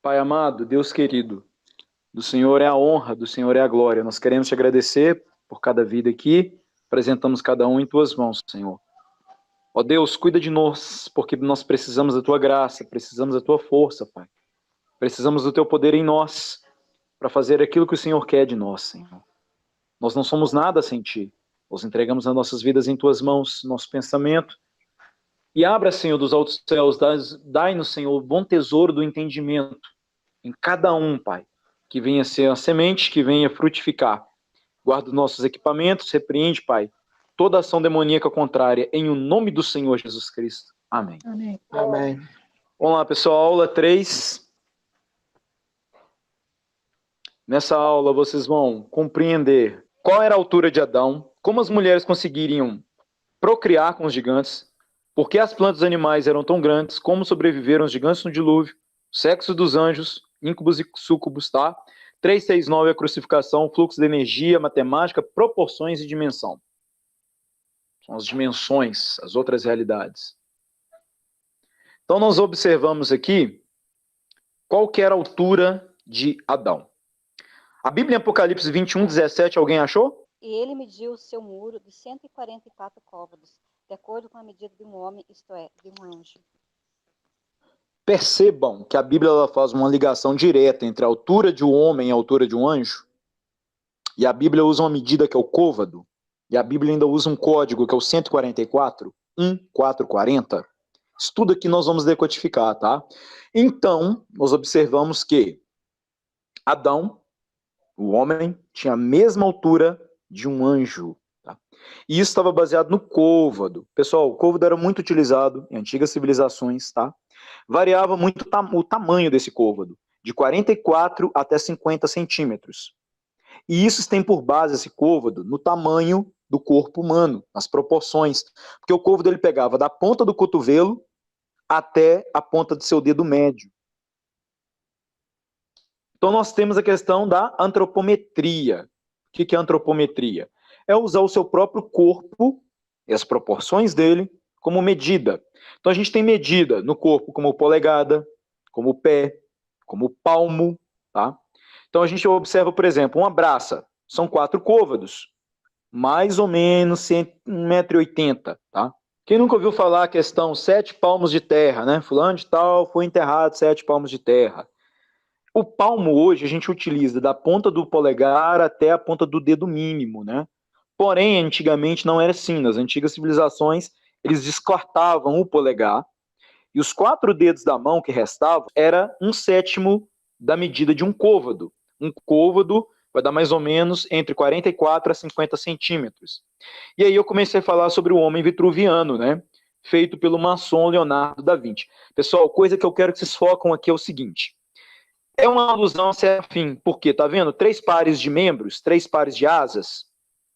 Pai amado, Deus querido, do Senhor é a honra, do Senhor é a glória. Nós queremos te agradecer por cada vida aqui, apresentamos cada um em tuas mãos, Senhor. Ó Deus, cuida de nós, porque nós precisamos da tua graça, precisamos da tua força, Pai. Precisamos do teu poder em nós, para fazer aquilo que o Senhor quer de nós, Senhor. Nós não somos nada sem ti. Nós entregamos as nossas vidas em tuas mãos, nosso pensamento. E abra, Senhor, dos altos céus, dai-nos, Senhor, o bom tesouro do entendimento em cada um, Pai, que venha ser a semente, que venha frutificar. Guarda os nossos equipamentos, repreende, Pai, toda ação demoníaca contrária, em o nome do Senhor Jesus Cristo. Amém. Amém. Amém. Vamos lá, pessoal, aula 3. Nessa aula vocês vão compreender qual era a altura de Adão, como as mulheres conseguiriam procriar com os gigantes, por que as plantas e animais eram tão grandes, como sobreviveram os gigantes no dilúvio, sexo dos anjos, íncubos e súcubos, tá? 369 é a crucificação, fluxo de energia, matemática, proporções e dimensão. São as dimensões, as outras realidades. Então nós observamos aqui qual que era a altura de Adão. A Bíblia em Apocalipse 21, 17, alguém achou? E ele mediu o seu muro de 144 côvados, de acordo com a medida de um homem, isto é, de um anjo. Percebam que a Bíblia ela faz uma ligação direta entre a altura de um homem e a altura de um anjo. E a Bíblia usa uma medida que é o côvado. E a Bíblia ainda usa um código que é o 144, 1440. Isso tudo aqui nós vamos decodificar, tá? Então, nós observamos que Adão, o homem, tinha a mesma altura de um anjo. Tá? E isso estava baseado no côvado. Pessoal, o côvado era muito utilizado em antigas civilizações, tá? Variava muito o tamanho desse côvado, de 44 até 50 centímetros. E isso tem por base esse côvado no tamanho do corpo humano, nas proporções. Porque o côvado ele pegava da ponta do cotovelo até a ponta do seu dedo médio. Então nós temos a questão da antropometria. O que é antropometria? É usar o seu próprio corpo e as proporções dele como medida. Então a gente tem medida no corpo como polegada, como pé, como palmo, tá? Então a gente observa, por exemplo, uma braça, são 4 côvados, mais ou menos 1,80 m, tá? Quem nunca ouviu falar a questão 7 palmos de terra, né? Fulano de tal foi enterrado 7 palmos de terra. O palmo hoje a gente utiliza da ponta do polegar até a ponta do dedo mínimo, né? Porém, antigamente não era assim. Nas antigas civilizações, eles descartavam o polegar e os 4 dedos da mão que restavam era 1/7 da medida de um côvado. Um côvado vai dar mais ou menos entre 44 a 50 centímetros. E aí eu comecei a falar sobre o homem vitruviano, né? Feito pelo maçom Leonardo da Vinci. Pessoal, coisa que eu quero que vocês focam aqui é o seguinte. É uma alusão a serafim, porque, tá vendo? 3 pares de membros, 3 pares de asas,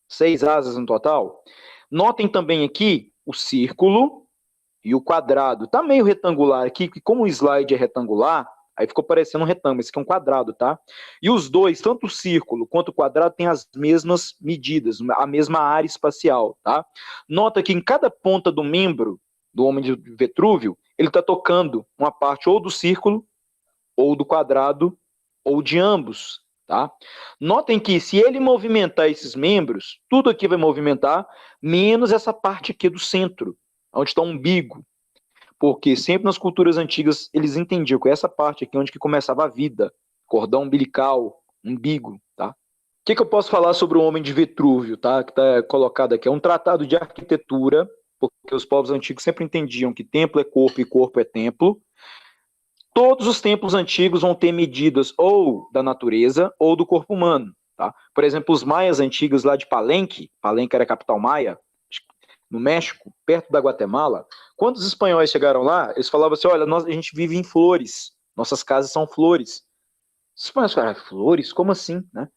6 asas no total. Notem também aqui o círculo e o quadrado. Tá meio retangular aqui, que como o slide é retangular, aí ficou parecendo um retângulo, esse aqui é um quadrado, tá? E os dois, tanto o círculo quanto o quadrado, têm as mesmas medidas, a mesma área espacial, tá? Nota que em cada ponta do membro do homem de Vitrúvio, ele está tocando uma parte ou do círculo, ou do quadrado, ou de ambos, tá? Notem que se ele movimentar esses membros, tudo aqui vai movimentar, menos essa parte aqui do centro, onde está o umbigo. Porque sempre nas culturas antigas eles entendiam que essa parte aqui é onde que começava a vida, cordão umbilical, umbigo, tá? O que eu posso falar sobre o homem de Vitrúvio, tá? Que está colocado aqui. É um tratado de arquitetura, porque os povos antigos sempre entendiam que templo é corpo e corpo é templo. Todos os templos antigos vão ter medidas ou da natureza ou do corpo humano, tá? Por exemplo, os maias antigos lá de Palenque, Palenque era a capital maia, no México, perto da Guatemala, quando os espanhóis chegaram lá, eles falavam assim, olha, a gente vive em flores, nossas casas são flores. Os espanhóis falaram, flores? Como assim? Né?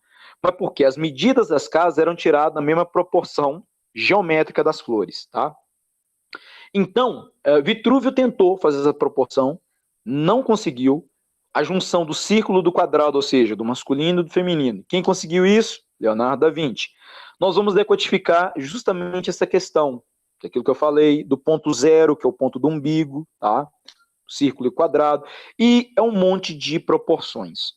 Mas porque as medidas das casas eram tiradas na mesma proporção geométrica das flores, tá? Então, Vitrúvio tentou fazer essa proporção, não conseguiu, a junção do círculo do quadrado, ou seja, do masculino e do feminino. Quem conseguiu isso? Leonardo da Vinci. Nós vamos decodificar justamente essa questão, aquilo que eu falei, do ponto zero, que é o ponto do umbigo, tá? círculo e quadrado, e é um monte de proporções.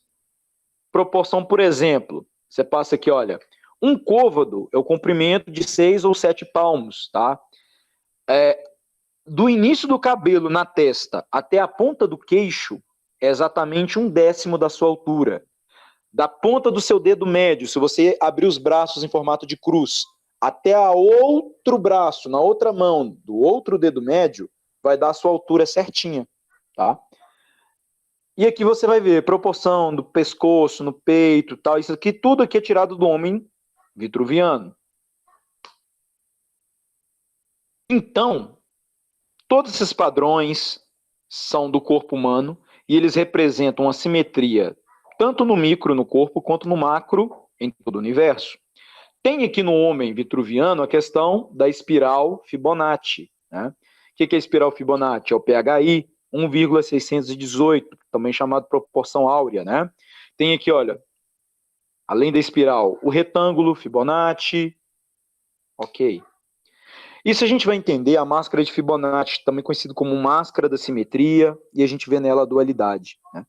Proporção, por exemplo, você passa aqui, olha, um côvado é o comprimento de 6 ou 7 palmos, tá? Do início do cabelo na testa até a ponta do queixo é exatamente 1/10 da sua altura. Da ponta do seu dedo médio, se você abrir os braços em formato de cruz, até a outro braço, na outra mão, do outro dedo médio, vai dar a sua altura certinha, tá? E aqui você vai ver proporção do pescoço, no peito, tal. Isso aqui, tudo aqui é tirado do homem vitruviano. Então, todos esses padrões são do corpo humano e eles representam uma simetria tanto no micro, no corpo, quanto no macro, em todo o universo. Tem aqui no homem vitruviano a questão da espiral Fibonacci, né? O que é a espiral Fibonacci? É o PHI 1,618, também chamado proporção áurea, né? Tem aqui, olha, além da espiral, o retângulo Fibonacci, ok. Isso a gente vai entender a máscara de Fibonacci, também conhecido como máscara da simetria, e a gente vê nela a dualidade, né?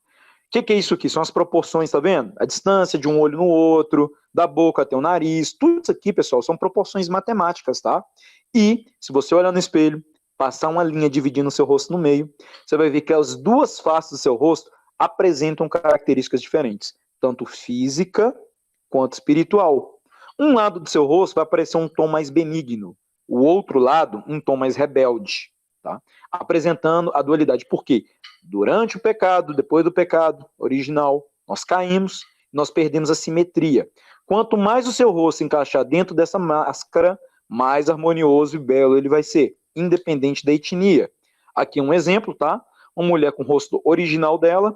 O que é isso aqui? São as proporções, tá vendo? A distância de um olho no outro, da boca até o nariz, tudo isso aqui, pessoal, são proporções matemáticas, tá? E, se você olhar no espelho, passar uma linha dividindo o seu rosto no meio, você vai ver que as duas faces do seu rosto apresentam características diferentes, tanto física quanto espiritual. Um lado do seu rosto vai aparecer um tom mais benigno, o outro lado, um tom mais rebelde, tá? Apresentando a dualidade. Por quê? Durante o pecado, depois do pecado original, nós caímos, nós perdemos a simetria. Quanto mais o seu rosto encaixar dentro dessa máscara, mais harmonioso e belo ele vai ser, independente da etnia. Aqui um exemplo, tá? Uma mulher com o rosto original dela,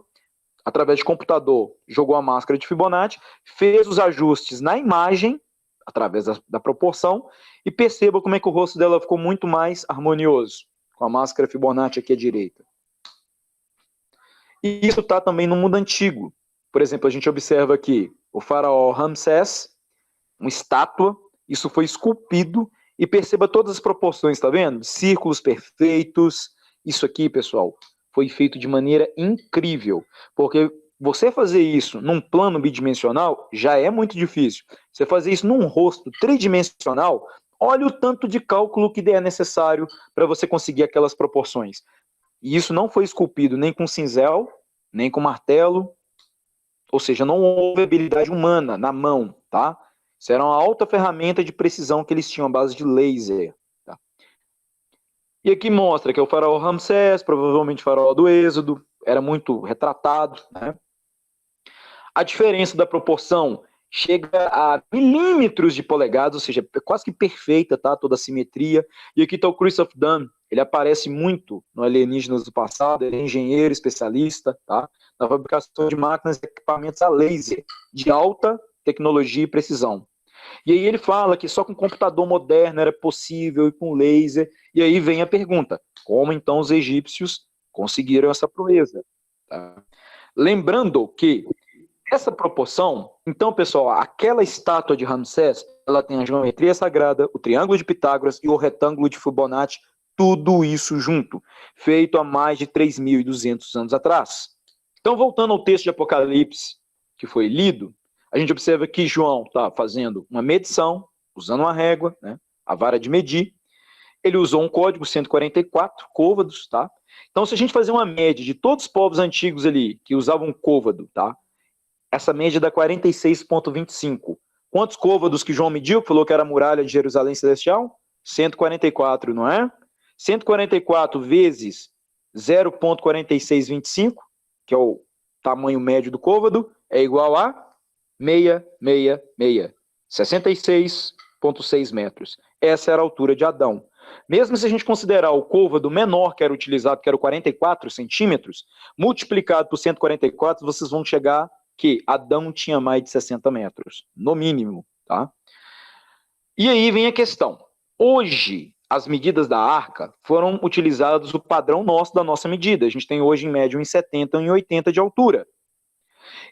através de computador, jogou a máscara de Fibonacci, fez os ajustes na imagem, através da proporção, e perceba como é que o rosto dela ficou muito mais harmonioso, com a máscara Fibonacci aqui à direita. E isso está também no mundo antigo. Por exemplo, a gente observa aqui o faraó Ramsés, uma estátua, isso foi esculpido, e perceba todas as proporções, tá vendo? Círculos perfeitos. Isso aqui, pessoal, foi feito de maneira incrível, porque você fazer isso num plano bidimensional já é muito difícil. Você fazer isso num rosto tridimensional, olha o tanto de cálculo que é necessário para você conseguir aquelas proporções. E isso não foi esculpido nem com cinzel, nem com martelo, ou seja, não houve habilidade humana na mão, tá? Isso era uma alta ferramenta de precisão que eles tinham, à base de laser. Tá? E aqui mostra que é o faraó Ramsés, provavelmente faraó do Êxodo, era muito retratado, né? A diferença da proporção chega a milímetros de polegadas, ou seja, é quase que perfeita, tá? Toda a simetria. E aqui está o Christoph Daum, ele aparece muito no Alienígenas do Passado, ele é engenheiro, especialista, tá? Na fabricação de máquinas e equipamentos a laser, de alta tecnologia e precisão. E aí ele fala que só com computador moderno era possível e com laser. E aí vem a pergunta, como então os egípcios conseguiram essa proeza? Tá? Lembrando que essa proporção, então, pessoal, aquela estátua de Ramsés, ela tem a geometria sagrada, o triângulo de Pitágoras e o retângulo de Fibonacci, tudo isso junto, feito há mais de 3.200 anos atrás. Então, voltando ao texto de Apocalipse, que foi lido, a gente observa que João está fazendo uma medição, usando uma régua, né, a vara de medir. Ele usou um código 144 côvados, tá? Então, se a gente fazer uma média de todos os povos antigos ali que usavam côvado, tá? Essa média dá 46,25. Quantos côvados que João mediu? Falou que era a muralha de Jerusalém Celestial? 144, não é? 144 vezes 0,4625, que é o tamanho médio do côvado, é igual a 666, 66,6 metros. Essa era a altura de Adão. Mesmo se a gente considerar o côvado menor que era utilizado, que era o 44 centímetros, multiplicado por 144, vocês vão chegar que Adão tinha mais de 60 metros, no mínimo, tá? E aí vem a questão. Hoje, as medidas da arca foram utilizadas o padrão nosso da nossa medida. A gente tem hoje, em média, 1,70 e 1,80 de altura.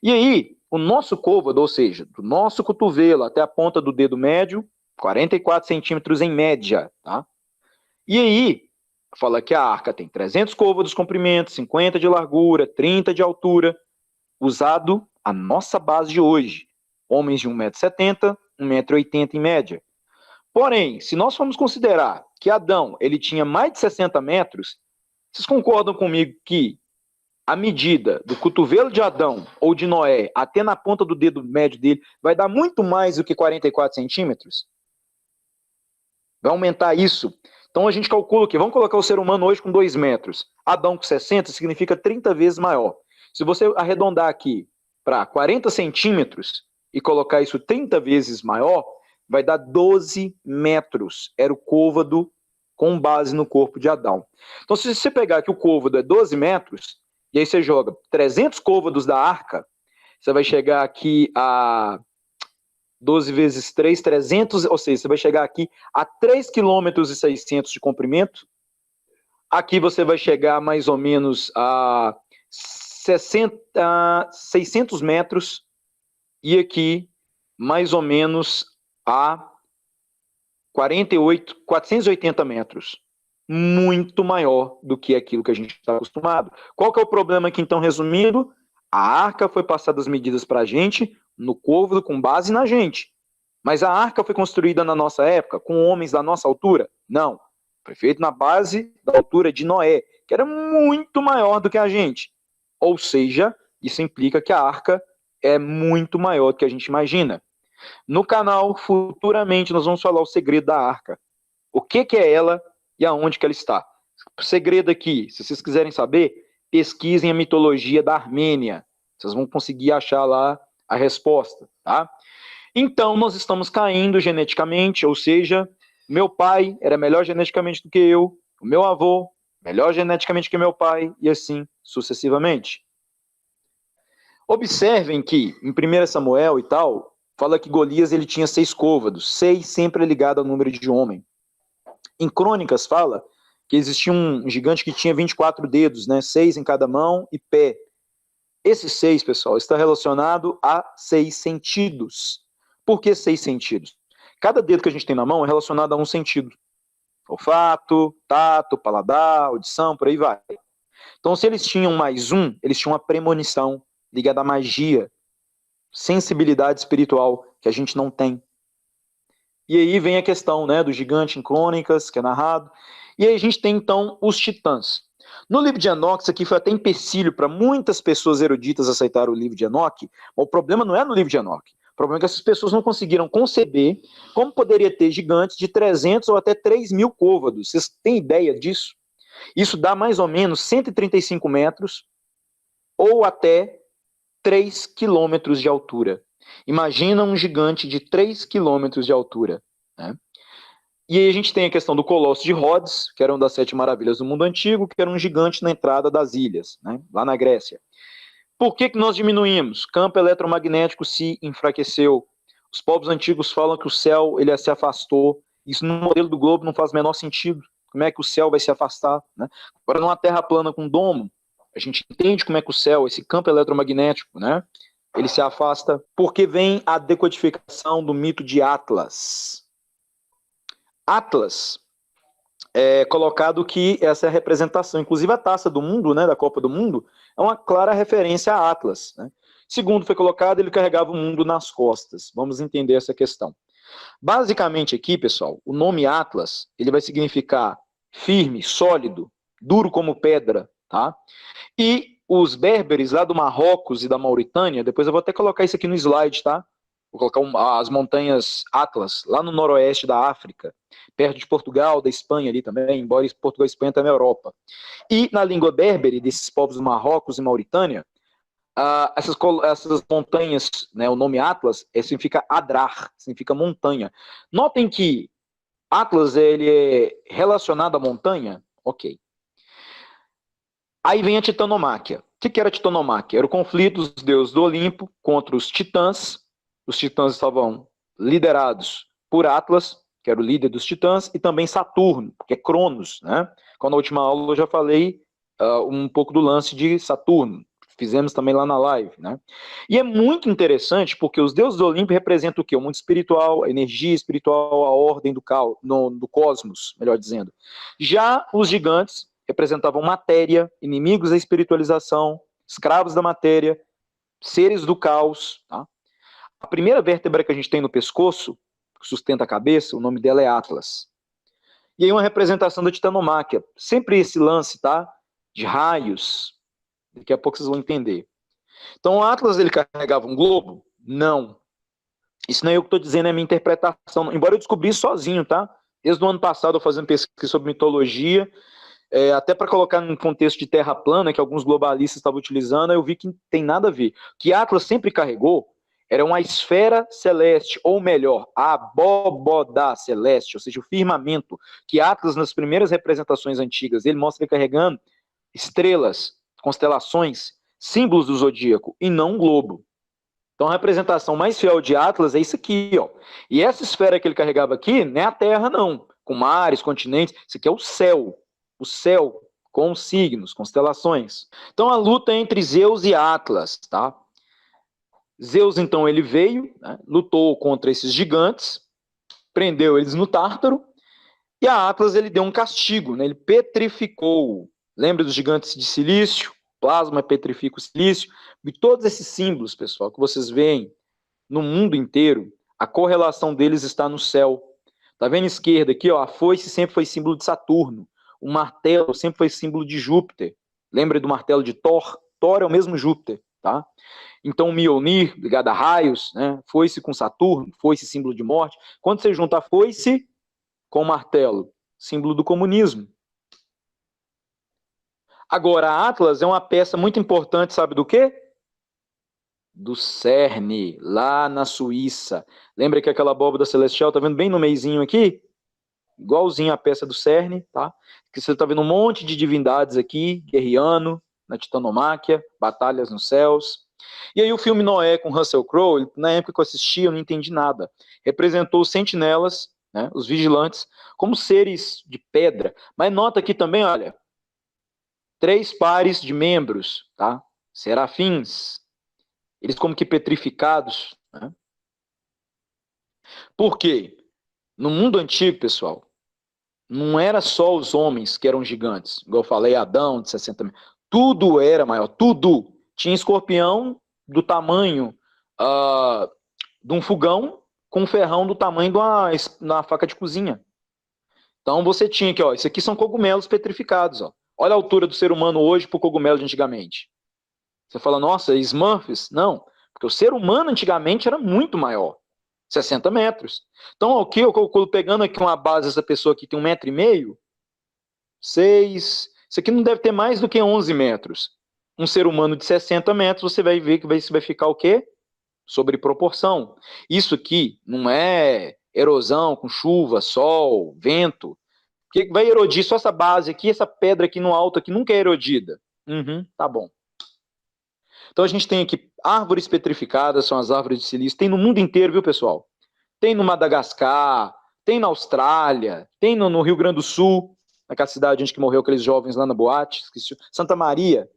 E aí, o nosso côvado, ou seja, do nosso cotovelo até a ponta do dedo médio, 44 centímetros em média, tá? E aí, fala que a arca tem 300 côvados de comprimento, 50 de largura, 30 de altura, usado a nossa base de hoje. Homens de 1,70 m, 1,80 m em média. Porém, se nós formos considerar que Adão ele tinha mais de 60 metros, vocês concordam comigo que a medida do cotovelo de Adão ou de Noé até na ponta do dedo médio dele vai dar muito mais do que 44 centímetros? Vai aumentar isso. Então a gente calcula que vamos colocar o ser humano hoje com 2 metros. Adão com 60 significa 30 vezes maior. Se você arredondar aqui para 40 centímetros e colocar isso 30 vezes maior, vai dar 12 metros. Era o côvado com base no corpo de Adão. Então se você pegar que o côvado é 12 metros, e aí você joga 300 côvados da arca, você vai chegar aqui a 12 vezes 3, 300, ou seja, você vai chegar aqui a 3,6 km de comprimento. Aqui você vai chegar mais ou menos a 600 metros. E aqui mais ou menos a 480 metros. Muito maior do que aquilo que a gente está acostumado. Qual que é o problema aqui, então, resumindo? A arca foi passada as medidas para a gente no côvado com base na gente. Mas a arca foi construída na nossa época com homens da nossa altura? Não. Foi feito na base da altura de Noé, que era muito maior do que a gente. Ou seja, isso implica que a arca é muito maior do que a gente imagina. No canal, futuramente, nós vamos falar o segredo da arca. O que é ela e aonde que ela está. O segredo aqui, se vocês quiserem saber, pesquisem a mitologia da Armênia. Vocês vão conseguir achar lá a resposta, tá? Então, nós estamos caindo geneticamente, ou seja, meu pai era melhor geneticamente do que eu, o meu avô, melhor geneticamente que meu pai, e assim sucessivamente. Observem que, em 1 Samuel e tal, fala que Golias ele tinha 6 côvados, 6 sempre é ligado ao número de homem. Em Crônicas fala que existia um gigante que tinha 24 dedos, né? 6 em cada mão e pé. Esses 6, pessoal, está relacionado a 6 sentidos. Por que 6 sentidos? Cada dedo que a gente tem na mão é relacionado a um sentido. Olfato, tato, paladar, audição, por aí vai. Então, se eles tinham mais um, eles tinham uma premonição ligada à magia, sensibilidade espiritual, que a gente não tem. E aí vem a questão, né, do gigante em Crônicas, que é narrado. E aí a gente tem, então, os titãs. No livro de Enoque, isso aqui foi até empecilho para muitas pessoas eruditas aceitar o livro de Enoque. O problema não é no livro de Enoque. O problema é que essas pessoas não conseguiram conceber como poderia ter gigantes de 300 ou até 3.000 côvados. Vocês têm ideia disso? Isso dá mais ou menos 135 metros ou até 3 quilômetros de altura. Imagina um gigante de 3 quilômetros de altura. Né? E aí a gente tem a questão do Colosso de Rhodes, que era uma das 7 maravilhas do mundo antigo, que era um gigante na entrada das ilhas, né? Lá na Grécia. Por que nós diminuímos? Campo eletromagnético se enfraqueceu. Os povos antigos falam que o céu ele se afastou. Isso no modelo do globo não faz o menor sentido. Como é que o céu vai se afastar? Né? Agora, numa terra plana com domo, a gente entende como é que o céu, esse campo eletromagnético, né, ele se afasta, porque vem a decodificação do mito de Atlas. Atlas é colocado que essa é a representação, inclusive a taça do mundo, né, da Copa do Mundo, é uma clara referência a Atlas. Né? Segundo foi colocado, ele carregava o mundo nas costas. Vamos entender essa questão. Basicamente aqui, pessoal, o nome Atlas, ele vai significar firme, sólido, duro como pedra, tá? E os berberes lá do Marrocos e da Mauritânia, depois eu vou até colocar isso aqui no slide, tá? Vou colocar as montanhas Atlas, lá no noroeste da África, perto de Portugal, da Espanha ali também, embora Portugal e Espanha também é Europa. E na língua berbere desses povos do Marrocos e Mauritânia, essas montanhas, né, o nome Atlas, significa Adrar, significa montanha. Notem que Atlas ele é relacionado à montanha, ok. Aí vem a titanomáquia. O que era a titanomáquia? Era o conflito dos deuses do Olimpo contra os titãs. Os titãs estavam liderados por Atlas, que era o líder dos titãs, e também Saturno, que é Cronos. Né? Quando na última aula eu já falei um pouco do lance de Saturno, Fizemos também lá na live, né? E é muito interessante porque os deuses do Olimpo representam o quê? O mundo espiritual, a energia espiritual, a ordem do cosmos, melhor dizendo. Já os gigantes representavam matéria, inimigos da espiritualização, escravos da matéria, seres do caos, tá? A primeira vértebra que a gente tem no pescoço, que sustenta a cabeça, o nome dela é Atlas. E aí uma representação da titanomáquia. Sempre esse lance, tá? De raios. Daqui a pouco vocês vão entender. Então o Atlas, ele carregava um globo? Não. Isso não é eu que estou dizendo, é a minha interpretação. Embora eu descobri isso sozinho, tá? Desde o ano passado eu fazendo pesquisa sobre mitologia, até para colocar num contexto de terra plana, que alguns globalistas estavam utilizando, eu vi que não tem nada a ver. O que Atlas sempre carregou era uma esfera celeste, ou melhor, a abóboda celeste, ou seja, o firmamento, que Atlas, nas primeiras representações antigas, ele mostra ele carregando estrelas, constelações, símbolos do zodíaco, e não um globo. Então a representação mais fiel de Atlas é isso aqui, ó. E essa esfera que ele carregava aqui não é a Terra, não, com mares, continentes, isso aqui é o céu com signos, constelações. Então a luta é entre Zeus e Atlas, tá? Zeus, então, ele veio, né, lutou contra esses gigantes, prendeu eles no Tártaro, e a Atlas, ele deu um castigo, né, ele petrificou. Lembra dos gigantes de silício? Plasma petrifica o silício. E todos esses símbolos, pessoal, que vocês veem no mundo inteiro, a correlação deles está no céu. Tá vendo à esquerda aqui, ó, a foice sempre foi símbolo de Saturno, o martelo sempre foi símbolo de Júpiter. Lembra do martelo de Thor? Thor é o mesmo Júpiter, tá? Então o Mjolnir, ligado a raios, né? Foice com Saturno, foice símbolo de morte. Quando você junta a foice com o martelo, símbolo do comunismo. Agora, a Atlas é uma peça muito importante, sabe do quê? Do CERN, lá na Suíça. Lembra que aquela abóbora celestial, tá vendo bem no meizinho aqui? Igualzinho a peça do CERN, tá? Que você tá vendo um monte de divindades aqui, guerreando, na titanomáquia, batalhas nos céus. E aí o filme Noé com Russell Crowe, na época que eu assisti, eu não entendi nada. Representou os sentinelas, né, os vigilantes, como seres de pedra. Mas nota aqui também, olha, 3 pares de membros, tá? Serafins. Eles como que petrificados, né? Por quê? No mundo antigo, pessoal, não era só os homens que eram gigantes. Igual eu falei, Adão, de 60 metros. Tudo era maior, tudo. Tinha escorpião do tamanho de um fogão com um ferrão do tamanho de uma faca de cozinha. Então você tinha aqui, ó, isso aqui são cogumelos petrificados, ó. Olha a altura do ser humano hoje para o cogumelo de antigamente. Você fala, nossa, Smurfs? Não, porque o ser humano antigamente era muito maior, 60 metros. Então, aqui, eu pegando aqui uma base dessa pessoa que tem 1,5 metro, 6, isso aqui não deve ter mais do que 11 metros. Um ser humano de 60 metros, você vai ver que isso vai ficar o quê? Sobre proporção. Isso aqui não é erosão com chuva, sol, vento. Porque vai erodir só essa base aqui, essa pedra aqui no alto aqui nunca é erodida. Tá bom. Então a gente tem aqui árvores petrificadas, são as árvores de silício. Tem no mundo inteiro, viu, pessoal? Tem no Madagascar, tem na Austrália, tem no Rio Grande do Sul, naquela cidade onde que morreu aqueles jovens lá na boate, esqueci, Santa Maria.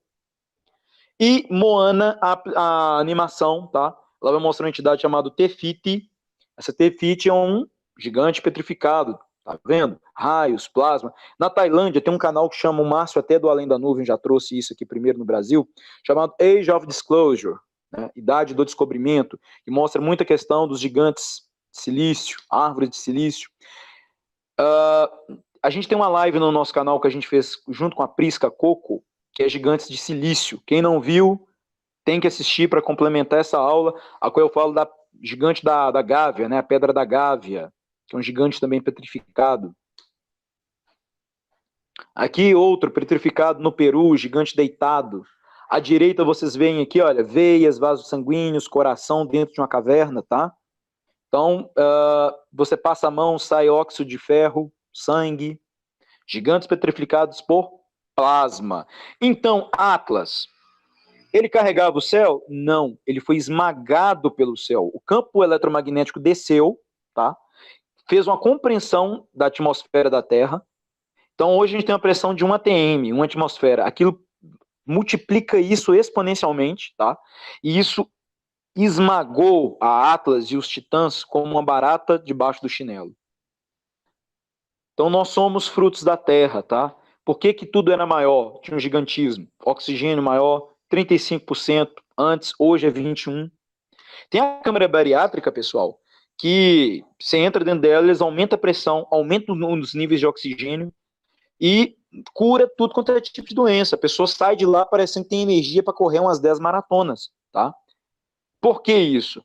E Moana, a animação, tá? Ela vai mostrar uma entidade chamada Tefiti. Essa Tefiti é um gigante petrificado, tá vendo? Raios, plasma. Na Tailândia tem um canal que chama, o Márcio até do Além da Nuvem já trouxe isso aqui primeiro no Brasil, chamado Age of Disclosure, né? Idade do Descobrimento, que mostra muita questão dos gigantes de silício, árvores de silício. A gente tem uma live no nosso canal que a gente fez junto com a Prisca Coco, que é Gigantes de Silício. Quem não viu, tem que assistir para complementar essa aula, a qual eu falo da gigante da Gávea, né? A Pedra da Gávea, que é um gigante também petrificado. Aqui outro petrificado no Peru, gigante deitado. À direita vocês veem aqui, olha, veias, vasos sanguíneos, coração dentro de uma caverna, tá? Então, você passa a mão, sai óxido de ferro, sangue. Gigantes petrificados por plasma. Então, Atlas, ele carregava o céu? Não, ele foi esmagado pelo céu. O campo eletromagnético desceu, tá? Fez uma compreensão da atmosfera da Terra. Então, hoje a gente tem uma pressão de 1 atm, uma atmosfera. Aquilo multiplica isso exponencialmente, tá? E isso esmagou a Atlas e os Titãs como uma barata debaixo do chinelo. Então nós somos frutos da terra, tá? Por que que tudo era maior? Tinha um gigantismo. Oxigênio maior, 35% antes, hoje é 21%. Tem a câmara bariátrica, pessoal, que você entra dentro dela, eles aumentam a pressão, aumentam os níveis de oxigênio e cura tudo quanto é tipo de doença. A pessoa sai de lá parecendo que tem energia para correr umas 10 maratonas, tá? Por que isso?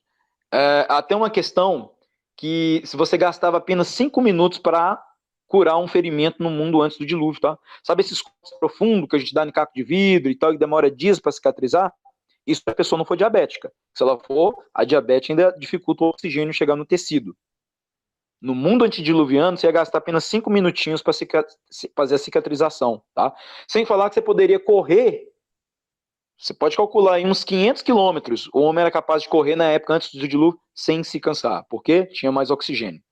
Até uma questão que se você gastava apenas 5 minutos para curar um ferimento no mundo antes do dilúvio, tá? Sabe esses cortes profundos que a gente dá em caco de vidro e tal, que demora dias para cicatrizar? Isso se a pessoa não for diabética. Se ela for, a diabetes ainda dificulta o oxigênio chegar no tecido. No mundo antediluviano, você ia gastar apenas 5 minutinhos para fazer a cicatrização, tá? Sem falar que você poderia correr, você pode calcular aí uns 500 quilômetros. O homem era capaz de correr na época antes do dilúvio sem se cansar, porque tinha mais oxigênio.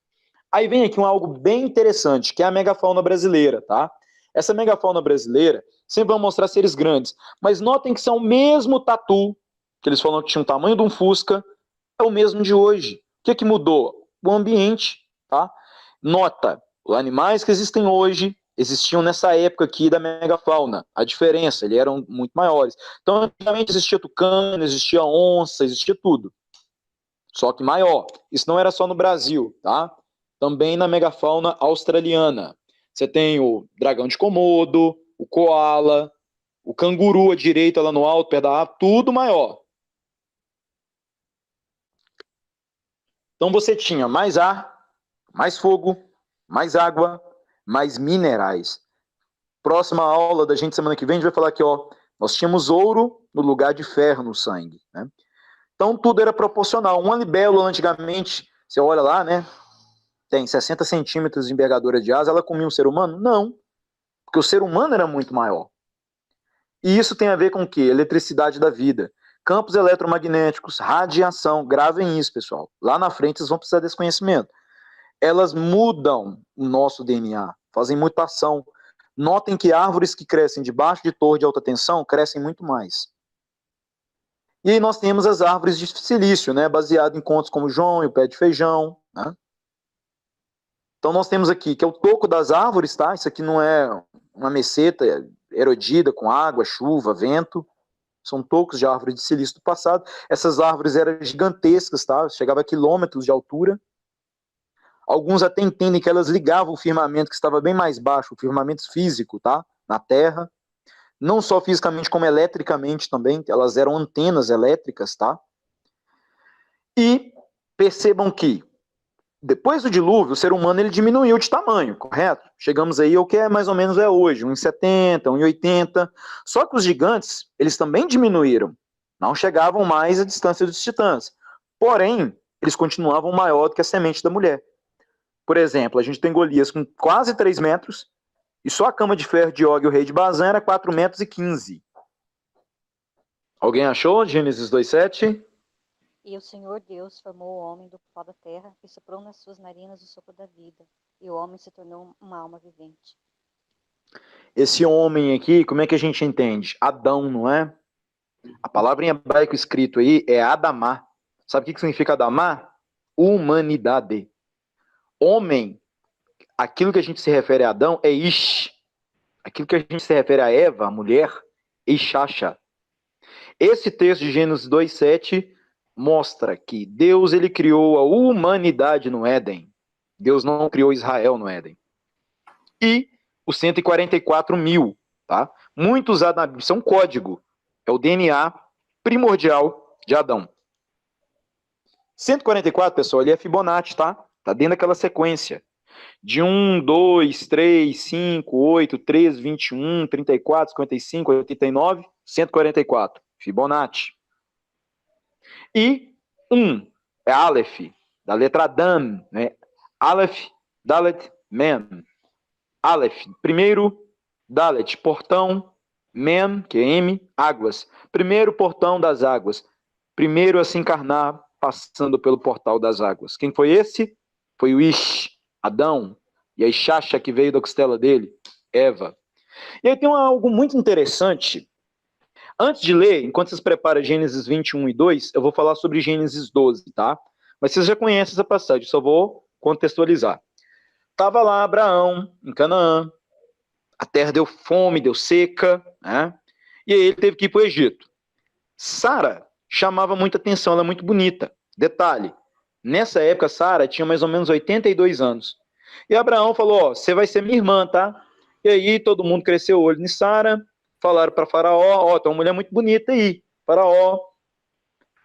Aí vem aqui algo bem interessante, que é a megafauna brasileira, tá? Essa megafauna brasileira sempre vai mostrar seres grandes, mas notem que são o mesmo tatu, que eles falam que tinha o tamanho de um Fusca, é o mesmo de hoje. O que que mudou? O ambiente, tá? Nota, os animais que existem hoje existiam nessa época aqui da megafauna. A diferença, eles eram muito maiores. Então, antigamente existia tucano, existia onça, existia tudo. Só que maior. Isso não era só no Brasil, tá? Também na megafauna australiana. Você tem o dragão de Komodo, o koala, o canguru à direita lá no alto, perto da árvore, tudo maior. Então você tinha mais ar, mais fogo, mais água, mais minerais. Próxima aula da gente semana que vem, a gente vai falar aqui, ó, nós tínhamos ouro no lugar de ferro no sangue, né? Então tudo era proporcional. Uma libélula antigamente, você olha lá, né? Tem 60 centímetros de envergadura de asa, ela comia um ser humano? Não, porque o ser humano era muito maior. E isso tem a ver com o quê? Eletricidade da vida. Campos eletromagnéticos, radiação, gravem isso, pessoal. Lá na frente vocês vão precisar desse conhecimento. Elas mudam o nosso DNA, fazem mutação. Notem que árvores que crescem debaixo de torre de alta tensão crescem muito mais. E aí nós temos as árvores de silício, né, baseado em contos como João e o pé de feijão, né? Então nós temos aqui que é o toco das árvores, tá? Isso aqui não é uma meseta erodida com água, chuva, vento. São tocos de árvore de silício do passado. Essas árvores eram gigantescas, tá? Chegava a quilômetros de altura. Alguns até entendem que elas ligavam o firmamento que estava bem mais baixo, o firmamento físico, tá? Na Terra. Não só fisicamente, como eletricamente também. Elas eram antenas elétricas, tá? E percebam que depois do dilúvio, o ser humano ele diminuiu de tamanho, correto? Chegamos aí ao que é mais ou menos é hoje, 1,70, 1,80. Só que os gigantes, eles também diminuíram. Não chegavam mais à distância dos titãs. Porém, eles continuavam maior do que a semente da mulher. Por exemplo, a gente tem Golias com quase 3 metros, e só a cama de ferro de Og, o rei de Bazã, era 4 metros e 15. Alguém achou? Gênesis 2,7? E o Senhor Deus formou o homem do pó da terra e soprou nas suas narinas o sopro da vida. E o homem se tornou uma alma vivente. Esse homem aqui, como é que a gente entende? Adão, não é? A palavra em hebraico escrito aí é Adamá. Sabe o que significa Adamá? Humanidade. Homem, aquilo que a gente se refere a Adão é Ish. Aquilo que a gente se refere a Eva, a mulher, é Ishasha. Esse texto de Gênesis 2,7 mostra que Deus ele criou a humanidade no Éden. Deus não criou Israel no Éden. E os 144 mil, tá? Muito usado na Bíblia, isso é um código. É o DNA primordial de Adão. 144, pessoal, ele é Fibonacci, tá? Tá dentro daquela sequência. De 1, 2, 3, 5, 8, 13, 21, 34, 55, 89, 144. Fibonacci. E 1 é Aleph, da letra Dan, né? Aleph, Dalet, Mem. Aleph, primeiro, Dalet, portão, Mem, que é M, águas. Primeiro portão das águas. Primeiro a se encarnar, passando pelo portal das águas. Quem foi esse? Foi o Ish, Adão. E a Ishasha, que veio da costela dele, Eva. E aí tem algo muito interessante, Antes de ler, enquanto vocês preparam Gênesis 21 e 2, eu vou falar sobre Gênesis 12, tá? Mas vocês já conhecem essa passagem, só vou contextualizar. Estava lá Abraão, em Canaã, a terra deu fome, deu seca, né? E aí ele teve que ir para o Egito. Sara chamava muita atenção, ela é muito bonita. Detalhe, nessa época Sara tinha mais ou menos 82 anos. E Abraão falou, ó, você vai ser minha irmã, tá? E aí todo mundo cresceu o olho em Sara, falaram para Faraó, ó, tem uma mulher muito bonita aí. Faraó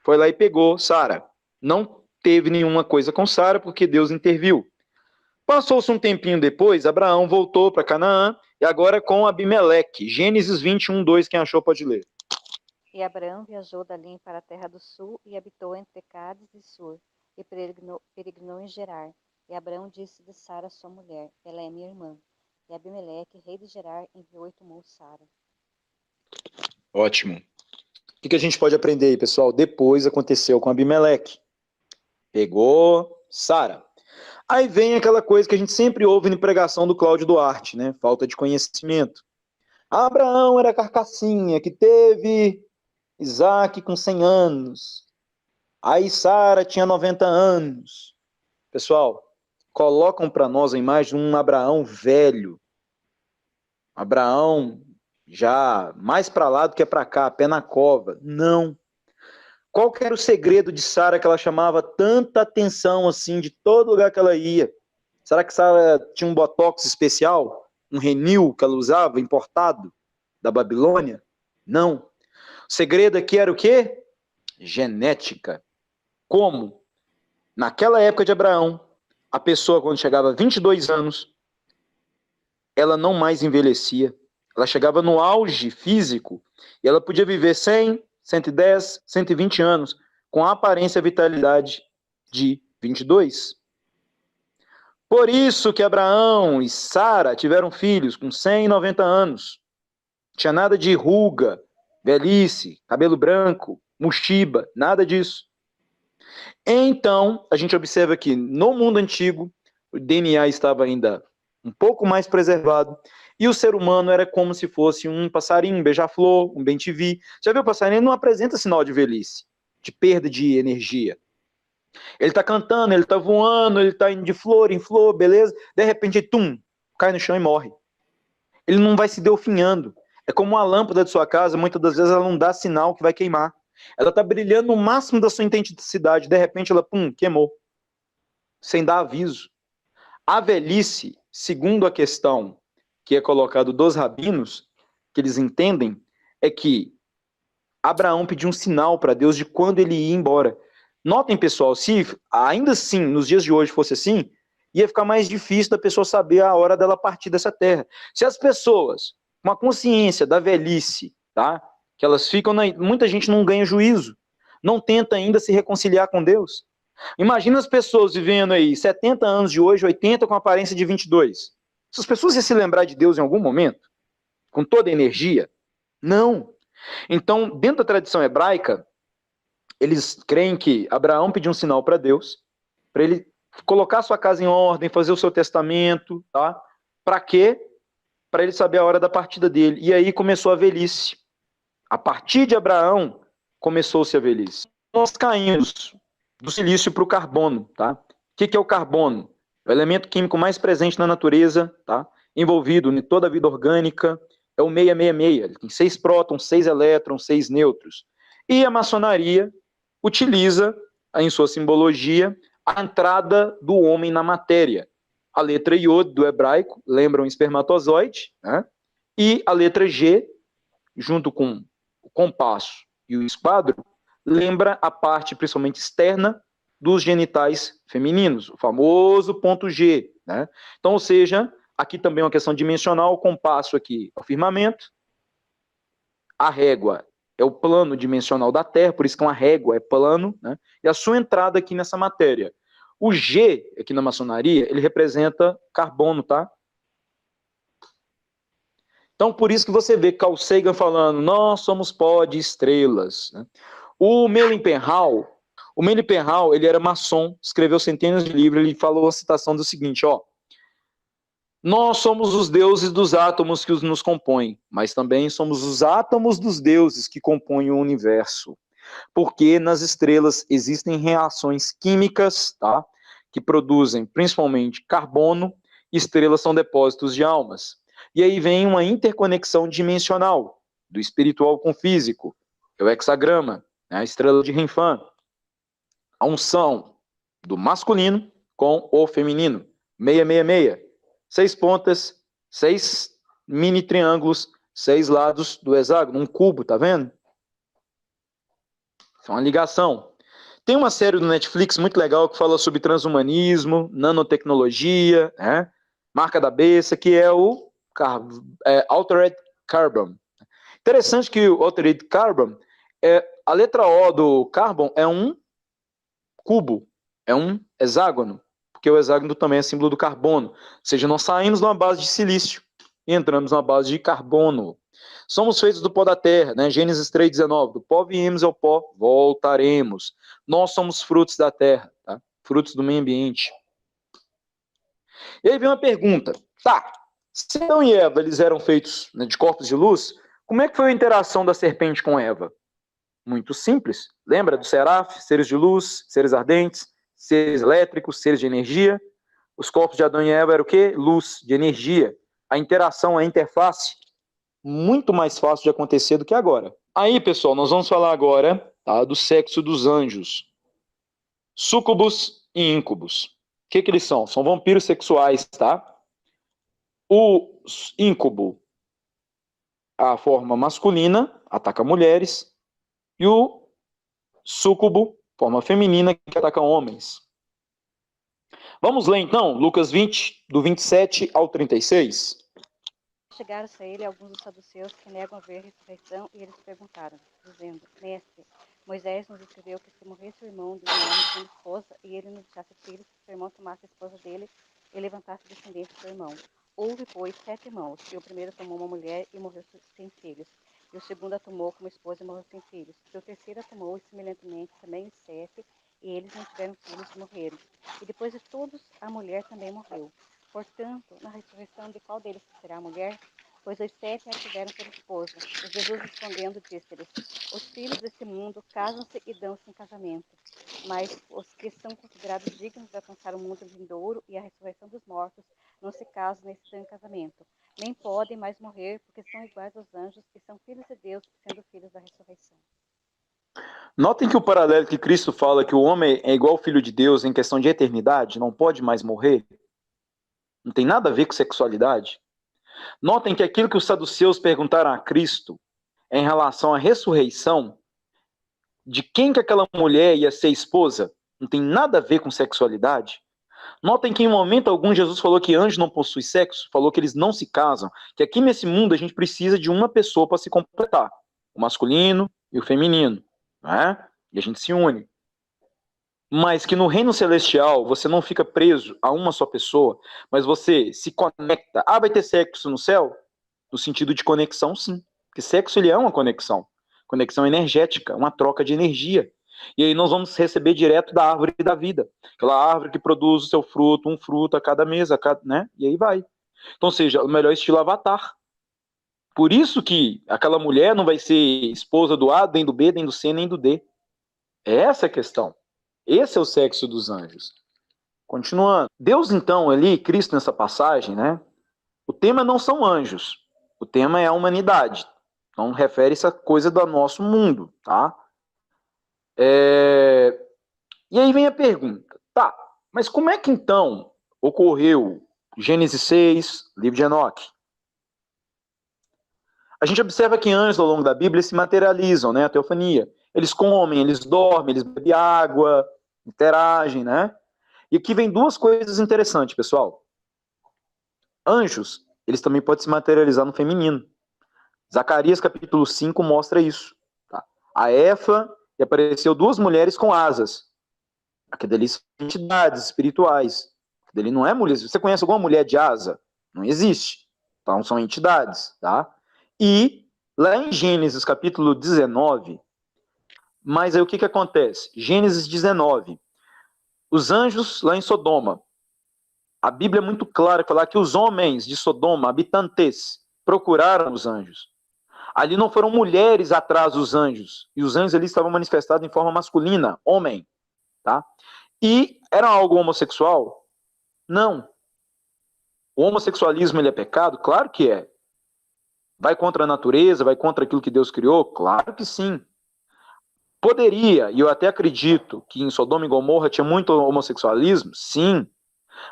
foi lá e pegou Sara. Não teve nenhuma coisa com Sara porque Deus interviu. Passou-se um tempinho depois, Abraão voltou para Canaã e agora com Abimeleque. Gênesis 21, 2, quem achou pode ler. E Abraão viajou dali para a terra do sul e habitou entre Cádiz e Sur, e peregrinou em Gerar. E Abraão disse de Sara, sua mulher, ela é minha irmã. E Abimeleque, rei de Gerar, enviou e tomou Sara. Ótimo. O que a gente pode aprender aí, pessoal? Depois aconteceu com Abimeleque. Pegou Sara. Aí vem aquela coisa que a gente sempre ouve na pregação do Cláudio Duarte, né? Falta de conhecimento. Abraão era a carcassinha que teve Isaac com 100 anos. Aí Sara tinha 90 anos. Pessoal, colocam para nós a imagem de um Abraão velho. Abraão já mais para lá do que para cá, pé na cova. Não. Qual que era o segredo de Sara que ela chamava tanta atenção assim de todo lugar que ela ia? Será que Sara tinha um botox especial? Um renil que ela usava, importado da Babilônia? Não. O segredo aqui era o quê? Genética. Como? Naquela época de Abraão, a pessoa quando chegava a 22 anos, ela não mais envelhecia. Ela chegava no auge físico e ela podia viver 100, 110, 120 anos com a aparência e vitalidade de 22. Por isso que Abraão e Sara tiveram filhos com 100 e 90 anos. Não tinha nada de ruga, velhice, cabelo branco, mochiba, nada disso. Então, a gente observa que no mundo antigo, o DNA estava ainda um pouco mais preservado, e o ser humano era como se fosse um passarinho, um beija-flor, um bem-te-vi. Já viu o passarinho? Ele não apresenta sinal de velhice, de perda de energia. Ele está cantando, ele está voando, ele está indo de flor em flor, beleza? De repente, tum, cai no chão e morre. Ele não vai se delfinhando. É como uma lâmpada de sua casa, muitas das vezes ela não dá sinal que vai queimar. Ela está brilhando no máximo da sua intensidade, de repente ela, pum, queimou. Sem dar aviso. A velhice, segundo a questão que é colocado dos rabinos, que eles entendem, é que Abraão pediu um sinal para Deus de quando ele ia embora. Notem, pessoal, se ainda assim, nos dias de hoje fosse assim, ia ficar mais difícil da pessoa saber a hora dela partir dessa terra. Se as pessoas, com a consciência da velhice, tá? Que elas ficam, muita gente não ganha juízo, não tenta ainda se reconciliar com Deus. Imagina as pessoas vivendo aí 70 anos de hoje, 80 com aparência de 22. Essas pessoas iam se lembrar de Deus em algum momento? Com toda a energia? Não. Então, dentro da tradição hebraica, eles creem que Abraão pediu um sinal para Deus, para ele colocar sua casa em ordem, fazer o seu testamento, tá? Para quê? Para ele saber a hora da partida dele. E aí começou a velhice. A partir de Abraão, começou-se a velhice. Nós caímos do silício para o carbono, tá? O que é o carbono? É o elemento químico mais presente na natureza, tá? Envolvido em toda a vida orgânica, é o 666. Ele tem 6 prótons, 6 elétrons, 6 nêutrons. E a maçonaria utiliza, em sua simbologia, a entrada do homem na matéria. A letra Iod do hebraico lembra um espermatozoide, né? E a letra G, junto com o compasso e o esquadro, lembra a parte principalmente externa dos genitais femininos, o famoso ponto G, né? Então, ou seja, aqui também é uma questão dimensional, o compasso aqui é o firmamento, a régua é o plano dimensional da Terra, por isso que uma régua é plano, né? E a sua entrada aqui nessa matéria. O G, aqui na maçonaria, ele representa carbono, tá? Então, por isso que você vê Carl Sagan falando, nós somos pó de estrelas, né? O Mellenpenhall, ele era maçom, escreveu centenas de livros, ele falou a citação do seguinte, ó, Nós somos os deuses dos átomos que nos compõem, mas também somos os átomos dos deuses que compõem o universo. Porque nas estrelas existem reações químicas, tá? Que produzem principalmente carbono, e estrelas são depósitos de almas. E aí vem uma interconexão dimensional, do espiritual com o físico, é o hexagrama, né? A estrela de Renfan, a unção do masculino com o feminino, 666, 6 pontas, 6 mini triângulos, 6 lados do hexágono, um cubo, tá vendo? É uma ligação. Tem uma série do Netflix muito legal que fala sobre transhumanismo, nanotecnologia, né? Marca da besta, que é o Altered Carbon. Interessante que o Altered Carbon, a letra O do Carbon é um cubo, é um hexágono, porque o hexágono também é símbolo do carbono. Ou seja, nós saímos de uma base de silício e entramos numa base de carbono. Somos feitos do pó da terra, né? Gênesis 3,19. Do pó viemos ao pó, voltaremos. Nós somos frutos da terra, tá? Frutos do meio ambiente. E aí vem uma pergunta. Tá, se Adão e Eva eles eram feitos, né, de corpos de luz, como é que foi a interação da serpente com Eva? Muito simples. Lembra do seraf, seres de luz, seres ardentes, seres elétricos, seres de energia? Os corpos de Adão e Eva eram o quê? Luz, de energia. A interação, a interface, muito mais fácil de acontecer do que agora. Aí, pessoal, nós vamos falar agora, tá, do sexo dos anjos. Súcubos e íncubos. O que eles são? São vampiros sexuais, tá? O íncubo, a forma masculina, ataca mulheres. E o súcubo, forma feminina, que ataca homens. Vamos ler então, Lucas 20, do 27 ao 36. Chegaram-se a ele alguns dos saduceus que negam haver ressurreição, e eles perguntaram, dizendo, Mestre, Moisés nos escreveu que se morresse o irmão de um homem sem esposa, e ele não deixasse filhos, que seu irmão tomasse a esposa dele e levantasse descendência do seu irmão. Houve, pois, 7 irmãos, e o primeiro tomou uma mulher e morreu sem filhos, e o segundo a tomou como esposa e morreu sem filhos, e o terceiro a tomou, e semelhantemente também os 7, e eles não tiveram filhos e morreram. E depois de todos, a mulher também morreu. Portanto, na ressurreição de qual deles será a mulher? Pois os 7 a tiveram por esposa. E Jesus respondendo disse-lhes, os filhos desse mundo casam-se e dão-se em casamento. Mas os que são considerados dignos de alcançar o mundo vindouro e a ressurreição dos mortos não se casam nem se dão em casamento. Nem podem mais morrer, porque são iguais aos anjos e são filhos de Deus, sendo filhos da ressurreição. Notem que o paralelo que Cristo fala que o homem é igual ao filho de Deus em questão de eternidade, não pode mais morrer, não tem nada a ver com sexualidade. Notem que aquilo que os saduceus perguntaram a Cristo em relação à ressurreição, de quem que aquela mulher ia ser esposa, não tem nada a ver com sexualidade. Notem que em momento algum Jesus falou que anjo não possui sexo, falou que eles não se casam, que aqui nesse mundo a gente precisa de uma pessoa para se completar, o masculino e o feminino, né? E a gente se une. Mas que no reino celestial você não fica preso a uma só pessoa, mas você se conecta. Ah, vai ter sexo no céu? No sentido de conexão, sim. Porque sexo ele é uma conexão. Conexão energética, uma troca de energia. E aí nós vamos receber direto da árvore da vida. Aquela árvore que produz o seu fruto, um fruto a cada mês, né? E aí vai. Então, ou seja, o melhor estilo Avatar. Por isso que aquela mulher não vai ser esposa do A, nem do B, nem do C, nem do D. É essa a questão. Esse é o sexo dos anjos. Continuando. Deus, então, ali, Cristo nessa passagem, né? O tema não são anjos. O tema é a humanidade. Então, refere-se a coisa do nosso mundo, tá? E aí vem a pergunta. Tá, mas como é que, então, ocorreu Gênesis 6, livro de Enoque? A gente observa que anjos, ao longo da Bíblia, se materializam, né? A teofania. Eles comem, eles dormem, eles bebem água, interagem, né? E aqui vem duas coisas interessantes, pessoal. Anjos, eles também podem se materializar no feminino. Zacarias capítulo 5 mostra isso. Tá? A Efa, e apareceu 2 mulheres com asas. Aquilo ali são entidades espirituais. Aquilo ali não é mulher. Você conhece alguma mulher de asa? Não existe. Então são entidades, tá? E lá em Gênesis capítulo 19, mas aí o que acontece? Gênesis 19, os anjos lá em Sodoma, A Bíblia é muito clara em falar que os homens de Sodoma, habitantes, procuraram os anjos. Ali não foram mulheres atrás dos anjos. E os anjos ali estavam manifestados em forma masculina, homem. Tá? E era algo homossexual? Não. O homossexualismo ele é pecado? Claro que é. Vai contra a natureza? Vai contra aquilo que Deus criou? Claro que sim. Poderia, e eu até acredito que em Sodoma e Gomorra tinha muito homossexualismo? Sim.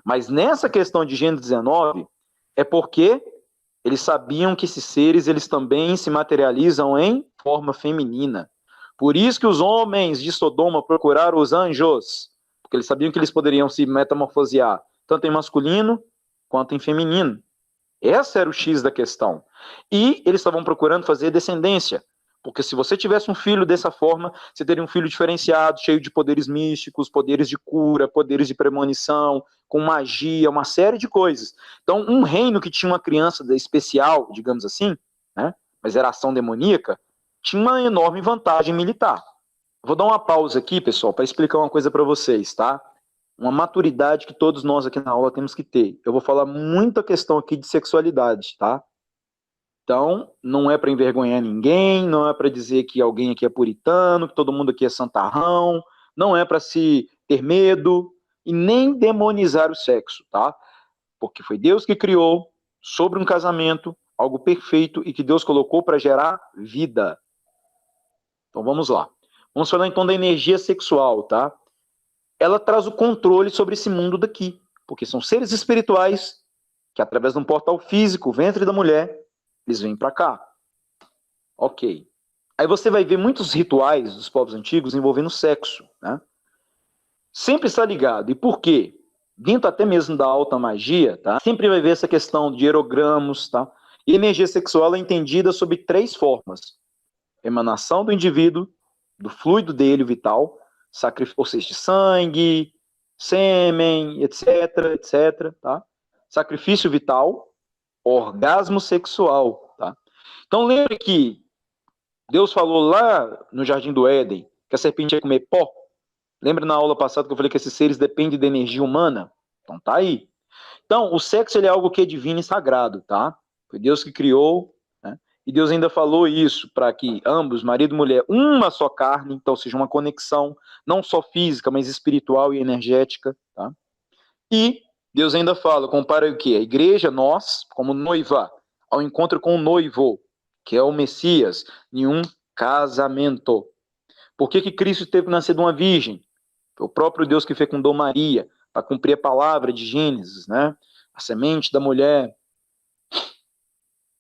Mas nessa questão de Gênesis 19, é porque eles sabiam que esses seres eles também se materializam em forma feminina. Por isso que os homens de Sodoma procuraram os anjos, porque eles sabiam que eles poderiam se metamorfosear, tanto em masculino quanto em feminino. Esse era o X da questão. E eles estavam procurando fazer descendência, porque se você tivesse um filho dessa forma, você teria um filho diferenciado, cheio de poderes místicos, poderes de cura, poderes de premonição, com magia, uma série de coisas. Então, um reino que tinha uma criança especial, digamos assim, né, mas era ação demoníaca, tinha uma enorme vantagem militar. Vou dar uma pausa aqui, pessoal, para explicar uma coisa para vocês, tá? Uma maturidade que todos nós aqui na aula temos que ter. Eu vou falar muita questão aqui de sexualidade, tá? Então, não é para envergonhar ninguém, não é para dizer que alguém aqui é puritano, que todo mundo aqui é santarrão, não é para se ter medo e nem demonizar o sexo, tá? Porque foi Deus que criou sobre um casamento algo perfeito e que Deus colocou para gerar vida. Então, vamos lá. Vamos falar então da energia sexual, tá? Ela traz o controle sobre esse mundo daqui, porque são seres espirituais que através de um portal físico, o ventre da mulher, eles vêm para cá. Ok. Aí você vai ver muitos rituais dos povos antigos envolvendo sexo, né? Sempre está ligado. E por quê? Dentro até mesmo da alta magia, tá? Sempre vai ver essa questão de hierogramos, tá? E energia sexual é entendida sob 3 formas: emanação do indivíduo, do fluido dele vital, ou seja, de sangue, sêmen, etc, etc, tá? Sacrifício vital, orgasmo sexual, tá? Então lembre que Deus falou lá no Jardim do Éden que a serpente ia comer pó. Lembra na aula passada que eu falei que esses seres dependem da energia humana? Então tá aí. Então, o sexo ele é algo que é divino e sagrado, tá? Foi Deus que criou, né? E Deus ainda falou isso para que ambos, marido e mulher, uma só carne, então seja uma conexão não só física, mas espiritual e energética, tá? E Deus ainda fala, compara o quê? A igreja, nós, como noiva, ao encontro com o noivo, que é o Messias, em um casamento. Por que Cristo teve que nascer de uma virgem? Foi o próprio Deus que fecundou Maria, para cumprir a palavra de Gênesis, né? A semente da mulher.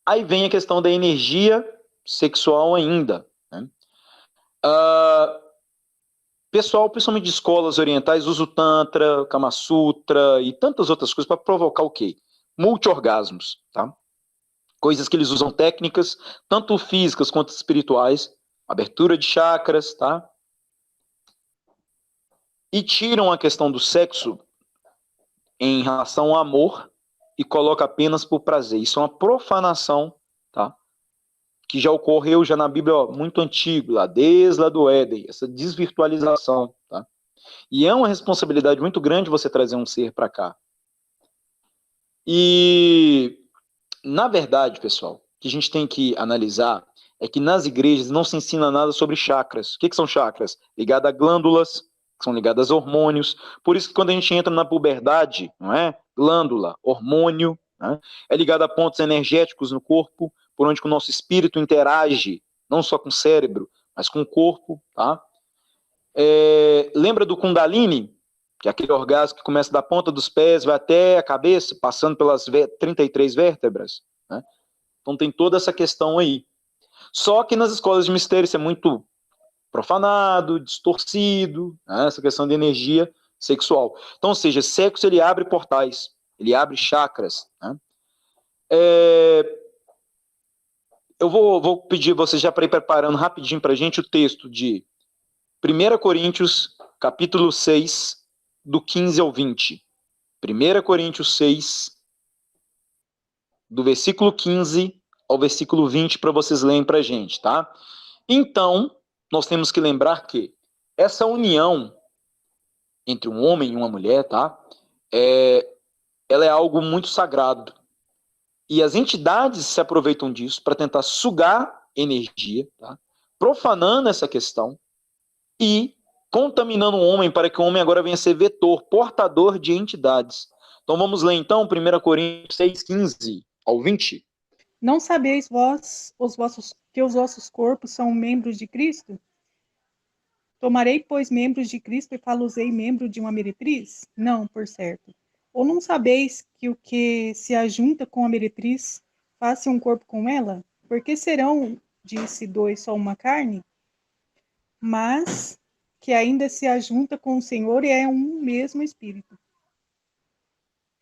Aí vem a questão da energia sexual ainda, né? Pessoal, principalmente de escolas orientais, usa o Tantra, Kama Sutra e tantas outras coisas para provocar o quê? Multi-orgasmos, tá? Coisas que eles usam técnicas, tanto físicas quanto espirituais, abertura de chakras, tá? E tiram a questão do sexo em relação ao amor e coloca apenas por prazer. Isso é uma profanação, tá? Que já ocorreu já na Bíblia, ó, muito antigo, lá desde lá do Éden, essa desvirtualização, tá? E é uma responsabilidade muito grande você trazer um ser para cá. E, na verdade, pessoal, o que a gente tem que analisar é que nas igrejas não se ensina nada sobre chakras. O que são chakras? Ligadas a glândulas, que são ligadas a hormônios. Por isso que quando a gente entra na puberdade, não é? Glândula, hormônio, né? É ligado a pontos energéticos no corpo, por onde o nosso espírito interage, não só com o cérebro, mas com o corpo, tá? Lembra do Kundalini? Que é aquele orgasmo que começa da ponta dos pés, vai até a cabeça, passando pelas 33 vértebras, né? Então tem toda essa questão aí. Só que nas escolas de mistério isso é muito profanado, distorcido, né? Essa questão de energia sexual. Então, ou seja, sexo ele abre portais, ele abre chakras, né? Eu vou pedir você já para ir preparando rapidinho para a gente o texto de 1 Coríntios, capítulo 6, do 15 ao 20. 1 Coríntios 6, do versículo 15 ao versículo 20, para vocês lerem para a gente, tá? Então, nós temos que lembrar que essa união entre um homem e uma mulher, tá? ela é algo muito sagrado. E as entidades se aproveitam disso para tentar sugar energia, tá? Profanando essa questão e contaminando o homem para que o homem agora venha a ser vetor, portador de entidades. Então vamos ler então 1 Coríntios 6:15 ao 20. Não sabeis vós que os vossos corpos são membros de Cristo? Tomarei, pois, membros de Cristo e falo-usei membro de uma meretriz? Não, por certo. Ou não sabeis que o que se ajunta com a meretriz faz-se um corpo com ela? Porque serão, disse, dois só uma carne? Mas que ainda se ajunta com o Senhor e é um mesmo Espírito.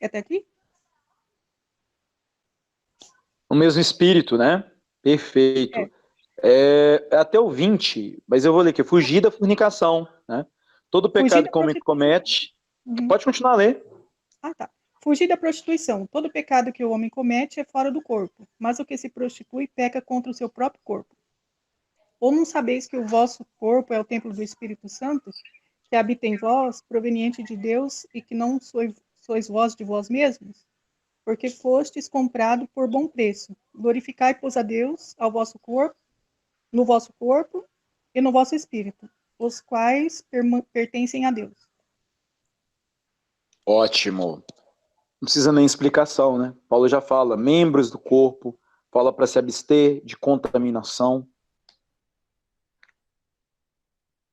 É até aqui? O mesmo espírito, né? Perfeito. Até o 20, mas eu vou ler aqui. Fugir da fornicação, né? Todo pecado que o homem comete... Pode continuar a ler. Ah, tá. Fugir da prostituição. Todo pecado que o homem comete é fora do corpo, mas o que se prostitui peca contra o seu próprio corpo. Ou não sabeis que o vosso corpo é o templo do Espírito Santo, que habita em vós, proveniente de Deus, e que não sois vós de vós mesmos? Porque fostes comprado por bom preço. Glorificai, pois, a Deus no vosso corpo e no vosso espírito, os quais pertencem a Deus. Ótimo. Não precisa nem explicação, né? Paulo já fala, membros do corpo, fala para se abster de contaminação.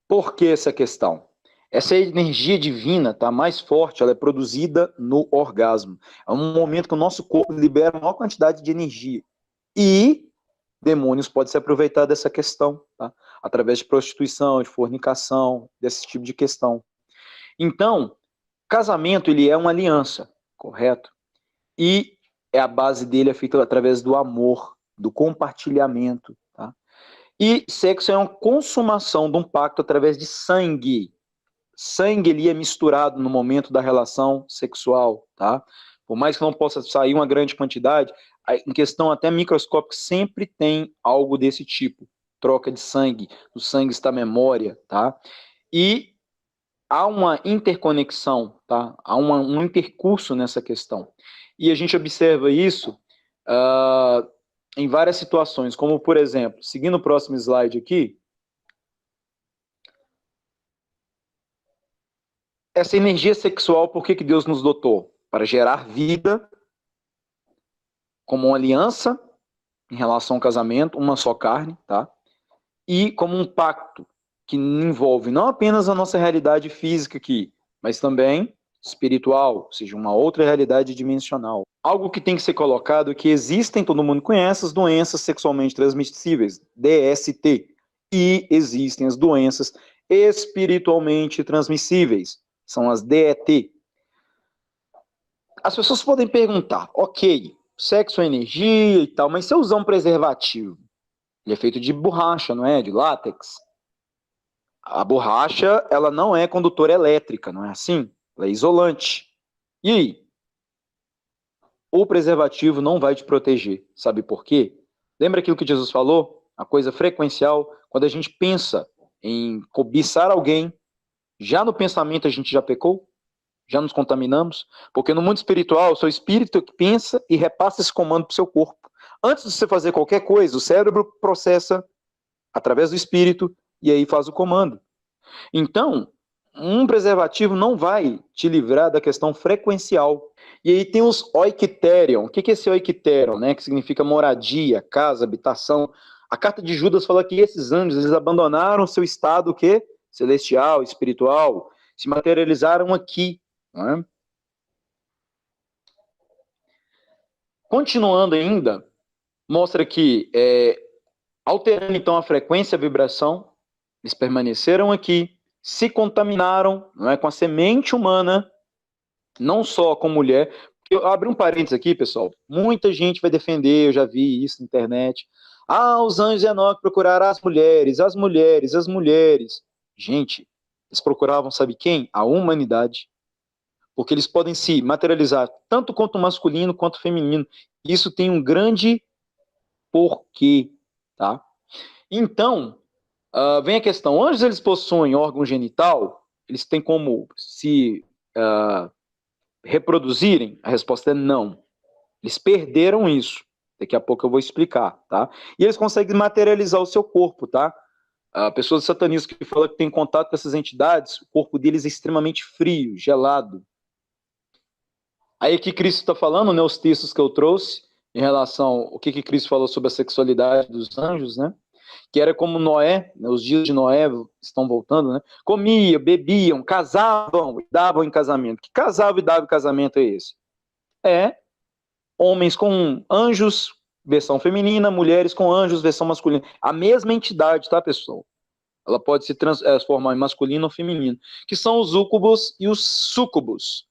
Por que essa questão? Essa energia divina tá mais forte, ela é produzida no orgasmo. É um momento que o nosso corpo libera a maior quantidade de energia. E demônios podem se aproveitar dessa questão, tá? Através de prostituição, de fornicação, desse tipo de questão. Então, casamento, ele é uma aliança, correto? E a base dele é feita através do amor, do compartilhamento, tá? E sexo é uma consumação de um pacto através de sangue. Sangue ali é misturado no momento da relação sexual, tá? Por mais que não possa sair uma grande quantidade, em questão até microscópica sempre tem algo desse tipo. Troca de sangue, no sangue está a memória, tá? E há uma interconexão, tá? Há um intercurso nessa questão. E a gente observa isso em várias situações, como, por exemplo, seguindo o próximo slide aqui, essa energia sexual, por que Deus nos dotou? Para gerar vida, como uma aliança, em relação ao casamento, uma só carne, tá? E como um pacto, que envolve não apenas a nossa realidade física aqui, mas também espiritual, ou seja, uma outra realidade dimensional. Algo que tem que ser colocado é que existem, todo mundo conhece, as doenças sexualmente transmissíveis, DST, e existem as doenças espiritualmente transmissíveis, são as DET. As pessoas podem perguntar, ok, sexo é energia e tal, mas se eu usar um preservativo, ele é feito de borracha, não é? De látex. A borracha, ela não é condutora elétrica, não é assim? Ela é isolante. E aí? O preservativo não vai te proteger. Sabe por quê? Lembra aquilo que Jesus falou? A coisa frequencial, quando a gente pensa em cobiçar alguém, já no pensamento a gente já pecou? Já nos contaminamos? Porque no mundo espiritual, o seu espírito que pensa e repassa esse comando para o seu corpo. Antes de você fazer qualquer coisa, o cérebro processa através do espírito e aí faz o comando. Então, um preservativo não vai te livrar da questão frequencial. E aí tem os oiketerion. O que é esse oiketerion, né? Que significa moradia, casa, habitação. A carta de Judas fala que esses anjos, eles abandonaram seu estado o quê? Celestial, espiritual, se materializaram aqui. Não é? Continuando ainda, mostra que, alterando então a frequência e a vibração, eles permaneceram aqui, se contaminaram, não é, com a semente humana, não só com mulher. Eu abro um parênteses aqui, pessoal. Muita gente vai defender, eu já vi isso na internet. Ah, os anjos de Enoque procuraram as mulheres, as mulheres, as mulheres. Gente, eles procuravam, sabe quem? A humanidade. Porque eles podem se materializar tanto quanto masculino quanto feminino. Isso tem um grande porquê, tá? Então, vem a questão, anjos eles possuem órgão genital, eles têm como se reproduzirem? A resposta é não. Eles perderam isso. Daqui a pouco eu vou explicar, tá? E eles conseguem materializar o seu corpo, tá? Pessoas satanistas que falam que tem contato com essas entidades, o corpo deles é extremamente frio, gelado. Aí que Cristo está falando, né? Os textos que eu trouxe em relação ao que Cristo falou sobre a sexualidade dos anjos, né? Que era como Noé, né? Os dias de Noé estão voltando, né? Comiam, bebiam, casavam e davam em casamento. Que casava e dava em casamento é esse? É homens com anjos, versão feminina, mulheres com anjos, versão masculina. A mesma entidade, tá, pessoal? Ela pode se transformar em masculino ou feminino, que são os úcubos e os súcubos.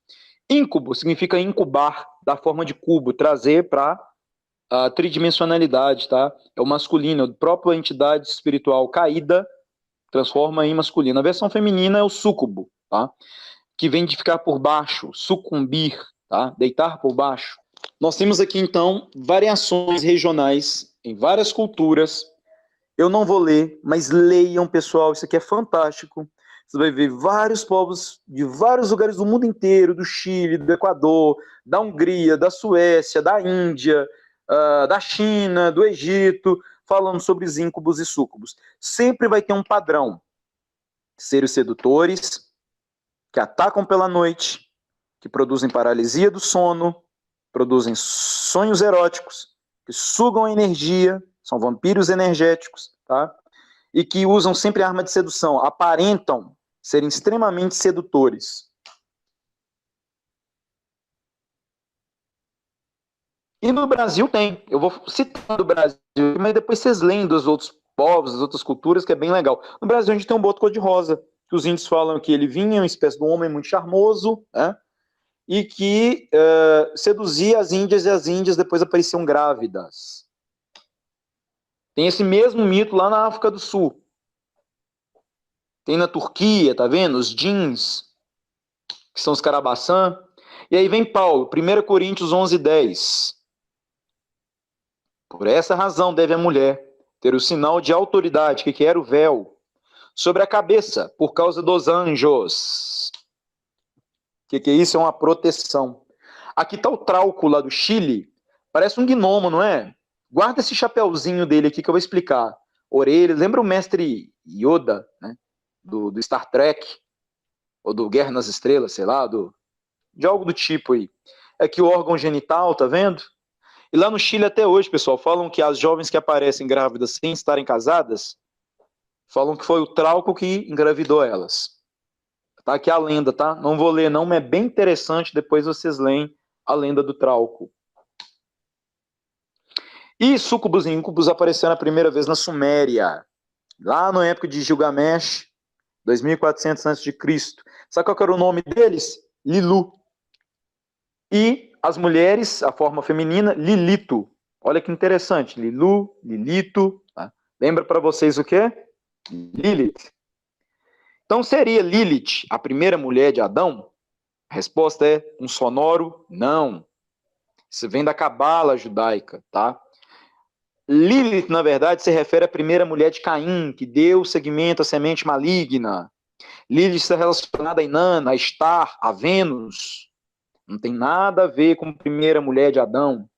Íncubo significa incubar, da forma de cubo, trazer para a tridimensionalidade, tá? É o masculino, a própria entidade espiritual caída transforma em masculino. A versão feminina é o súcubo, tá? Que vem de ficar por baixo, sucumbir, tá? Deitar por baixo. Nós temos aqui, então, variações regionais em várias culturas. Eu não vou ler, mas leiam, pessoal, isso aqui é fantástico. Você vai ver vários povos de vários lugares do mundo inteiro, do Chile, do Equador, da Hungria, da Suécia, da Índia, da China, do Egito, falando sobre os íncubos e súcubos. Sempre vai ter um padrão. Seres sedutores, que atacam pela noite, que produzem paralisia do sono, produzem sonhos eróticos, que sugam a energia, são vampiros energéticos, tá? E que usam sempre arma de sedução, aparentam serem extremamente sedutores. E no Brasil tem, eu vou citar do Brasil, mas depois vocês leem dos outros povos, das outras culturas, que é bem legal. No Brasil a gente tem um boto cor-de-rosa, que os índios falam que ele vinha, uma espécie de um homem muito charmoso, né? E que seduzia as índias e as índias depois apareciam grávidas. Tem esse mesmo mito lá na África do Sul. Tem na Turquia, tá vendo? Os jeans, que são os carabaçã. E aí vem Paulo, 1 Coríntios 11:10. Por essa razão deve a mulher ter o sinal de autoridade, que era o véu, sobre a cabeça, por causa dos anjos. O que é isso? É uma proteção. Aqui está o trauco lá do Chile. Parece um gnomo, não é? Guarda esse chapéuzinho dele aqui que eu vou explicar. Orelhas. Lembra o mestre Yoda, né? Do Star Trek? Ou do Guerra nas Estrelas, sei lá, de algo do tipo aí. É aqui o órgão genital, tá vendo? E lá no Chile até hoje, pessoal, falam que as jovens que aparecem grávidas sem estarem casadas, falam que foi o trauco que engravidou elas. Tá aqui a lenda, tá? Não vou ler não, mas é bem interessante, depois vocês leem a lenda do trauco. E súcubos e íncubos apareceram a primeira vez na Suméria, lá na época de Gilgamesh, 2400 a.C. Sabe qual era o nome deles? Lilu. E as mulheres, a forma feminina, Lilito. Olha que interessante, Lilu, Lilito. Tá? Lembra para vocês o quê? Lilith. Então seria Lilith a primeira mulher de Adão? A resposta é um sonoro não. Isso vem da cabala judaica, tá? Lilith, na verdade, se refere à primeira mulher de Caim, que deu seguimento à semente maligna. Lilith está relacionada a Inanna, a Star, a Vênus. Não tem nada a ver com a primeira mulher de Adão.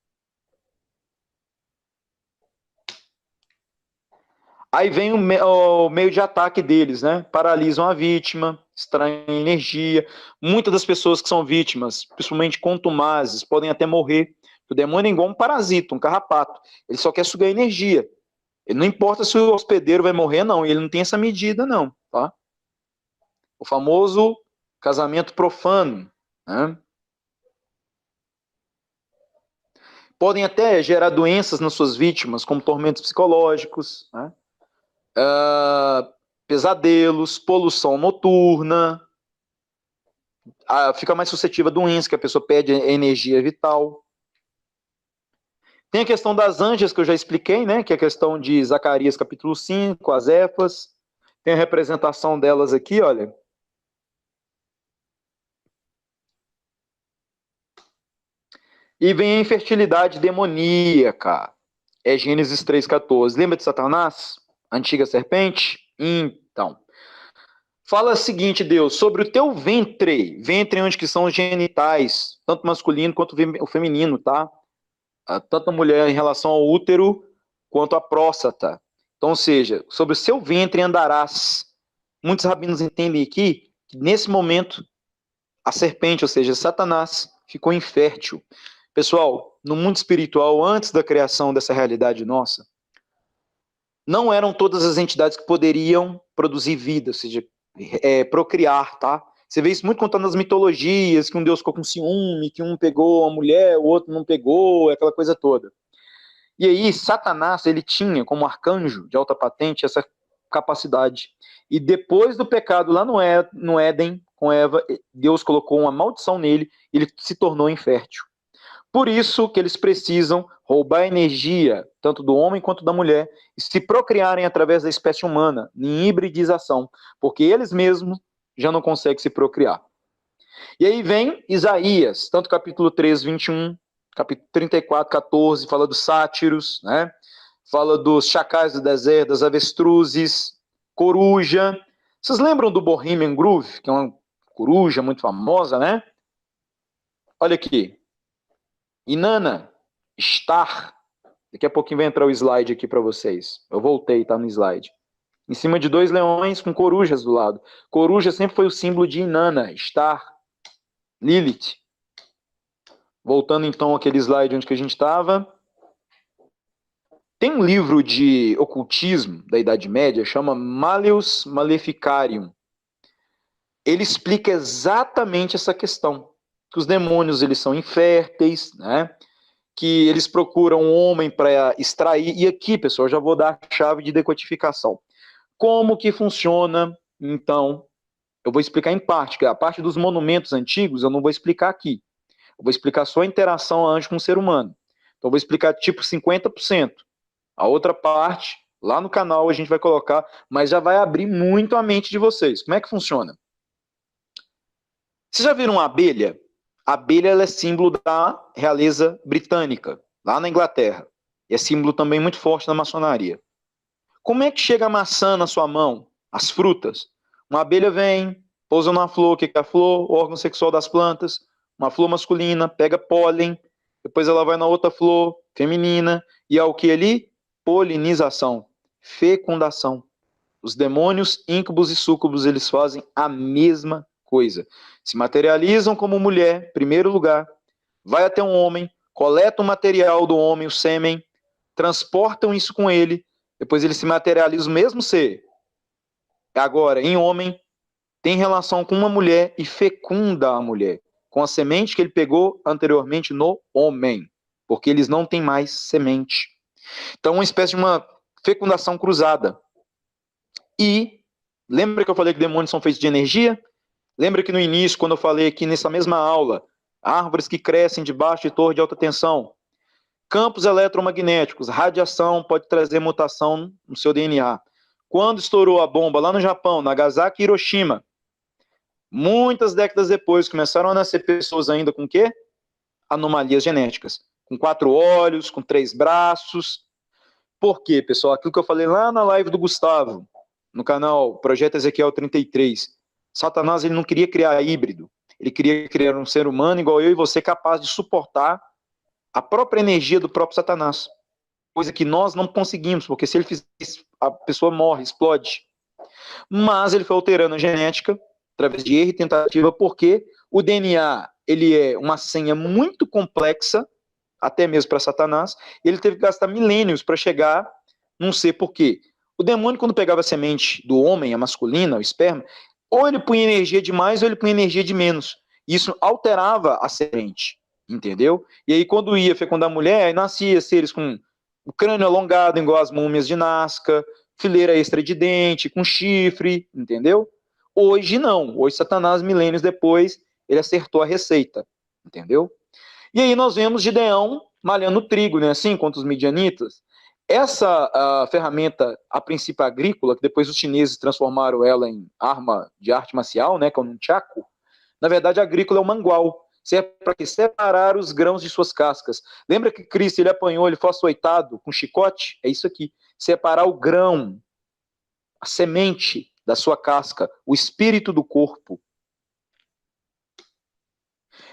Aí vem o meio de ataque deles, né? Paralisam a vítima, extraem energia. Muitas das pessoas que são vítimas, principalmente contumazes, podem até morrer. O demônio é igual um parasita, um carrapato. Ele só quer sugar energia. Ele não importa se o hospedeiro vai morrer, não. Ele não tem essa medida, não. Tá? O famoso casamento profano. Né? Podem até gerar doenças nas suas vítimas, como tormentos psicológicos, né? Pesadelos, poluição noturna, fica mais suscetível a doença, que a pessoa perde energia vital. Tem a questão das anjas, que eu já expliquei, né? Que é a questão de Zacarias capítulo 5, as Éfas. Tem a representação delas aqui, olha. E vem a infertilidade demoníaca. É Gênesis 3,14. Lembra de Satanás? A antiga serpente? Então. Fala o seguinte, Deus, sobre o teu ventre, ventre onde que são os genitais, tanto masculino quanto o feminino, tá? Tanto a mulher em relação ao útero quanto à próstata. Então, ou seja, sobre o seu ventre andarás. Muitos rabinos entendem aqui que nesse momento a serpente, ou seja, Satanás, ficou infértil. Pessoal, no mundo espiritual, antes da criação dessa realidade nossa, não eram todas as entidades que poderiam produzir vida, ou seja, procriar, tá? Você vê isso muito contando nas mitologias, que um deus ficou com ciúme, que um pegou a mulher, o outro não pegou, aquela coisa toda. E aí, Satanás, ele tinha como arcanjo de alta patente essa capacidade. E depois do pecado lá no Éden, com Eva, Deus colocou uma maldição nele e ele se tornou infértil. Por isso que eles precisam roubar a energia, tanto do homem quanto da mulher, e se procriarem através da espécie humana, em hibridização, porque eles mesmos já não conseguem se procriar. E aí vem Isaías, tanto capítulo 3, 21, capítulo 34, 14, fala dos sátiros, né? Fala dos chacais do deserto, das avestruzes, coruja. Vocês lembram do Bohemian Grove, que é uma coruja muito famosa, né? Olha aqui. Inanna, Star. Daqui a pouquinho vai entrar o slide aqui para vocês. Eu voltei, tá no slide. Em cima de dois leões com corujas do lado. Coruja sempre foi o símbolo de Inanna, Star, Lilith. Voltando então àquele slide onde que a gente estava. Tem um livro de ocultismo da Idade Média, chama Malleus Maleficarium. Ele explica exatamente essa questão. Que os demônios eles são inférteis, né? Que eles procuram um homem para extrair. E aqui, pessoal, eu já vou dar a chave de decodificação. Como que funciona, então, eu vou explicar em parte, que a parte dos monumentos antigos eu não vou explicar aqui. Eu vou explicar só a interação anjo com o ser humano. Então, eu vou explicar tipo 50%. A outra parte, lá no canal, a gente vai colocar, mas já vai abrir muito a mente de vocês. Como é que funciona? Vocês já viram uma abelha? A abelha ela é símbolo da realeza britânica, lá na Inglaterra. E é símbolo também muito forte da maçonaria. Como é que chega a maçã na sua mão? As frutas. Uma abelha vem, pousa numa flor, o que é a flor? O órgão sexual das plantas. Uma flor masculina, pega pólen, depois ela vai na outra flor, feminina, e ao que ali? Polinização, fecundação. Os demônios, íncubos e súcubos, eles fazem a mesma coisa. Se materializam como mulher, primeiro lugar, vai até um homem, coleta o material do homem, o sêmen, transportam isso com ele, depois ele se materializa o mesmo ser. Agora, em homem, tem relação com uma mulher e fecunda a mulher, com a semente que ele pegou anteriormente no homem, porque eles não têm mais semente. Então, uma espécie de uma fecundação cruzada. E, lembra que eu falei que demônios são feitos de energia? Lembra que no início, quando eu falei aqui nessa mesma aula, árvores que crescem debaixo de torre de alta tensão, campos eletromagnéticos, radiação pode trazer mutação no seu DNA. Quando estourou a bomba lá no Japão, Nagasaki e Hiroshima, muitas décadas depois, começaram a nascer pessoas ainda com o quê? Anomalias genéticas. Com 4 olhos, com 3 braços. Por quê, pessoal? Aquilo que eu falei lá na live do Gustavo, no canal Projeto Ezequiel 33. Satanás ele não queria criar híbrido. Ele queria criar um ser humano igual eu e você, capaz de suportar a própria energia do próprio Satanás. Coisa que nós não conseguimos, porque se ele fizer isso, a pessoa morre, explode. Mas ele foi alterando a genética, através de erro e tentativa, porque o DNA ele é uma senha muito complexa, até mesmo para Satanás, e ele teve que gastar milênios para chegar num ser. Por quê? O demônio, quando pegava a semente do homem, a masculina, o esperma, ou ele punha energia de mais, ou ele punha energia de menos. Isso alterava a semente, entendeu? E aí, quando ia fecundar a mulher, aí nascia seres com o crânio alongado, igual as múmias de Nazca, fileira extra de dente, com chifre, entendeu? Hoje não. Hoje, Satanás, milênios depois, ele acertou a receita, entendeu? E aí nós vemos Gideão malhando trigo, né? Assim, contra os midianitas. Essa ferramenta, a princípio agrícola, que depois os chineses transformaram ela em arma de arte marcial, né? Que é um nunchaku. Na verdade, agrícola é o mangual. Serve para separar os grãos de suas cascas. Lembra que Cristo ele apanhou, ele foi açoitado com chicote? É isso aqui. Separar o grão, a semente da sua casca, o espírito do corpo.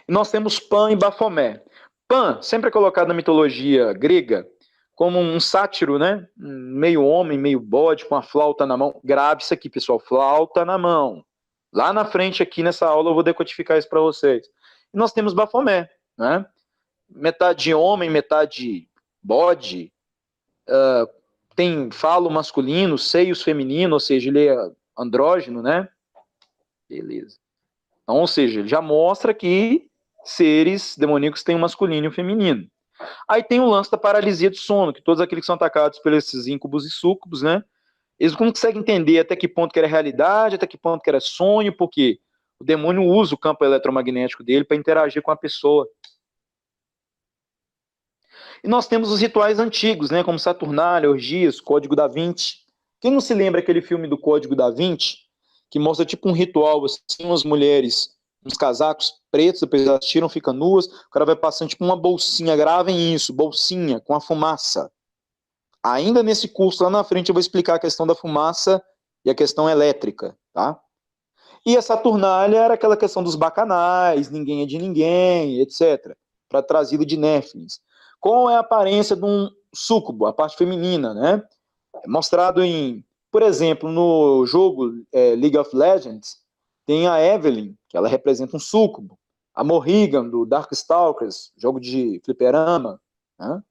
E nós temos Pan e Bafomé. Pan, sempre é colocado na mitologia grega como um sátiro, né? Meio homem, meio bode, com a flauta na mão. Grave isso aqui, pessoal, flauta na mão. Lá na frente, aqui nessa aula, eu vou decodificar isso para vocês. E nós temos Bafomé, né? Metade homem, metade bode, tem falo masculino, seios feminino, ou seja, ele é andrógeno, né? Beleza. Então, ou seja, ele já mostra que seres demoníacos têm um masculino e um feminino. Aí tem o lance da paralisia do sono, que todos aqueles que são atacados por esses íncubos e súcubos, né? Eles não conseguem entender até que ponto que era realidade, até que ponto que era sonho, porque o demônio usa o campo eletromagnético dele para interagir com a pessoa. E nós temos os rituais antigos, né, como Saturnália, orgias, Código da Vinci. Quem não se lembra aquele filme do Código da Vinci, que mostra tipo um ritual, assim, umas mulheres, uns casacos pretos, depois elas tiram, ficam nuas, o cara vai passando tipo uma bolsinha, gravem isso, bolsinha, com a fumaça. Ainda nesse curso, lá na frente, eu vou explicar a questão da fumaça e a questão elétrica, tá? E a Saturnália era aquela questão dos bacanais, ninguém é de ninguém, etc. Para trazido de Néfilins. Qual é a aparência de um súcubo, a parte feminina, né? Mostrado em, por exemplo, no jogo League of Legends, tem a Evelynn, que ela representa um súcubo. A Morrigan, do Darkstalkers, jogo de fliperama, né?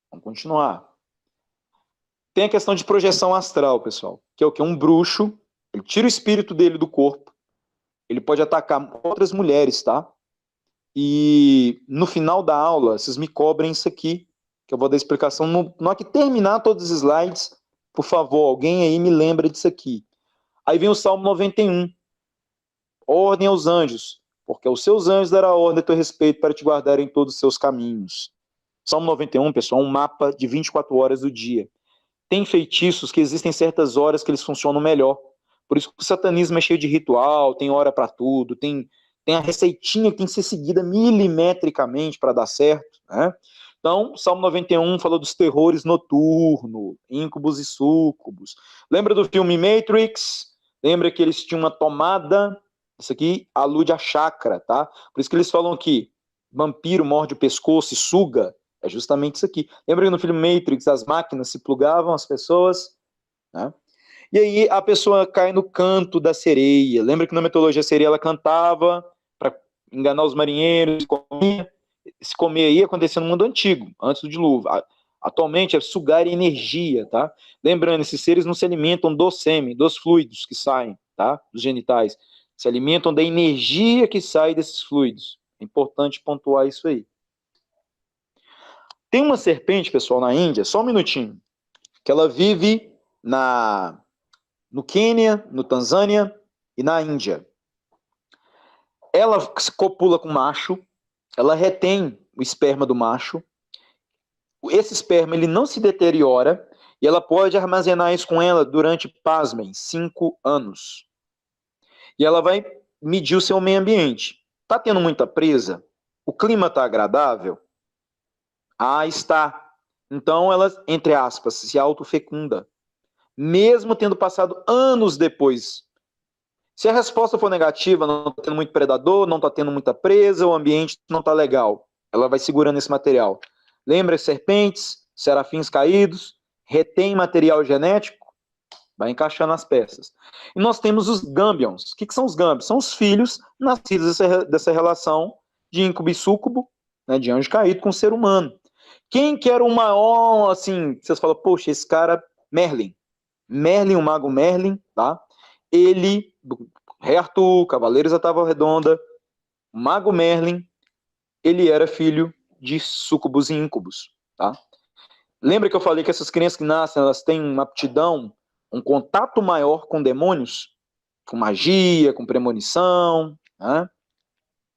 Vamos continuar. Tem a questão de projeção astral, pessoal, que é o que? Um bruxo, ele tira o espírito dele do corpo, ele pode atacar outras mulheres, tá? E no final da aula, vocês me cobrem isso aqui, que eu vou dar explicação. Na hora que terminar todos os slides, por favor, alguém aí me lembra disso aqui. Aí vem o Salmo 91. Ordem aos anjos, porque aos seus anjos dará ordem a teu respeito para te guardar em todos os seus caminhos. Salmo 91, pessoal, é um mapa de 24 horas do dia. Tem feitiços que existem certas horas que eles funcionam melhor. Por isso que o satanismo é cheio de ritual, tem hora para tudo, tem a receitinha que tem que ser seguida milimetricamente para dar certo, né? Então, Salmo 91 falou dos terrores noturnos, íncubos e súcubos. Lembra do filme Matrix? Lembra que eles tinham uma tomada? Isso aqui alude a chakra, tá? Por isso que eles falam que vampiro morde o pescoço e suga. É justamente isso aqui. Lembra que no filme Matrix as máquinas se plugavam as pessoas, né? E aí a pessoa cai no canto da sereia. Lembra que na mitologia a sereia ela cantava para enganar os marinheiros, comia. Se comer aí acontecia no mundo antigo, antes do dilúvio. Atualmente é sugar energia, tá? Lembrando, esses seres não se alimentam do sêmen, dos fluidos que saem, tá? Dos genitais. Se alimentam da energia que sai desses fluidos. É importante pontuar isso aí. Tem uma serpente, pessoal, na Índia, só um minutinho, que ela vive no Quênia, no Tanzânia e na Índia. Ela se copula com o macho, ela retém o esperma do macho, esse esperma ele não se deteriora e ela pode armazenar isso com ela durante, pasmem, 5 anos. E ela vai medir o seu meio ambiente. Está tendo muita presa? O clima está agradável? Ah, está. Então ela, entre aspas, se autofecunda. Mesmo tendo passado anos depois. Se a resposta for negativa, não está tendo muito predador, não está tendo muita presa, o ambiente não está legal, ela vai segurando esse material. Lembra serpentes, serafins caídos, retém material genético, vai encaixando as peças. E nós temos os Gambions. O que são os Gambions? São os filhos nascidos dessa relação de íncubo e súcubo, né, de anjo caído com o ser humano. Quem que era o maior, assim, vocês falam, poxa, esse cara, Merlin, o mago Merlin, tá? Ele, Rei Arthur, Cavaleiros da Távola Redonda, o mago Merlin, ele era filho de súcubos e íncubos, tá? Lembra que eu falei que essas crianças que nascem, elas têm uma aptidão, um contato maior com demônios, com magia, com premonição, né?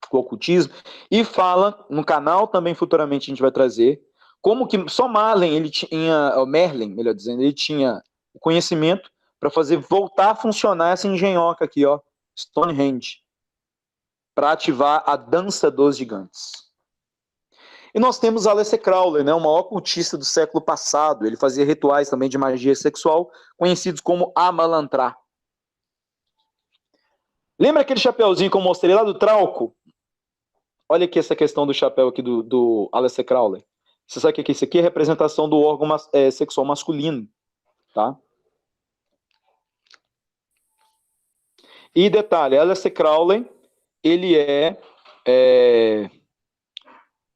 Com ocultismo, e fala, no canal também futuramente a gente vai trazer, como que só Merlin, melhor dizendo, ele tinha o conhecimento para fazer voltar a funcionar essa engenhoca aqui, ó, Stonehenge, para ativar a dança dos gigantes. E nós temos Aleister Crowley, né, o maior ocultista do século passado. Ele fazia rituais também de magia sexual, conhecidos como Amalantrá. Lembra aquele chapeuzinho que eu mostrei lá do Trauco? Olha aqui essa questão do chapéu aqui do Aleister Crowley. Você sabe o que é isso aqui? É a representação do órgão sexual masculino. Tá? E detalhe, Aleister Crowley, ele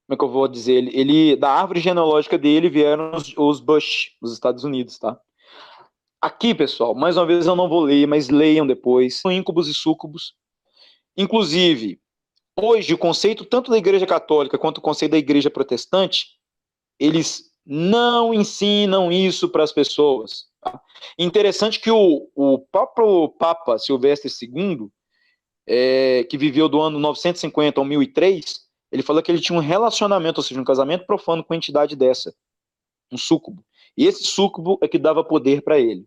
como é que eu vou dizer? Ele da árvore genealógica dele vieram os Bush, dos Estados Unidos, tá? Aqui, pessoal, mais uma vez eu não vou ler, mas leiam depois. Íncubos e súcubos. Inclusive, hoje o conceito tanto da Igreja Católica quanto o conceito da Igreja Protestante, eles não ensinam isso para as pessoas. Tá? Interessante que o próprio Papa Silvestre II, que viveu do ano 950 ao 1003, ele falou que ele tinha um relacionamento, ou seja, um casamento profano com uma entidade dessa, um súcubo. E esse súcubo é que dava poder para ele.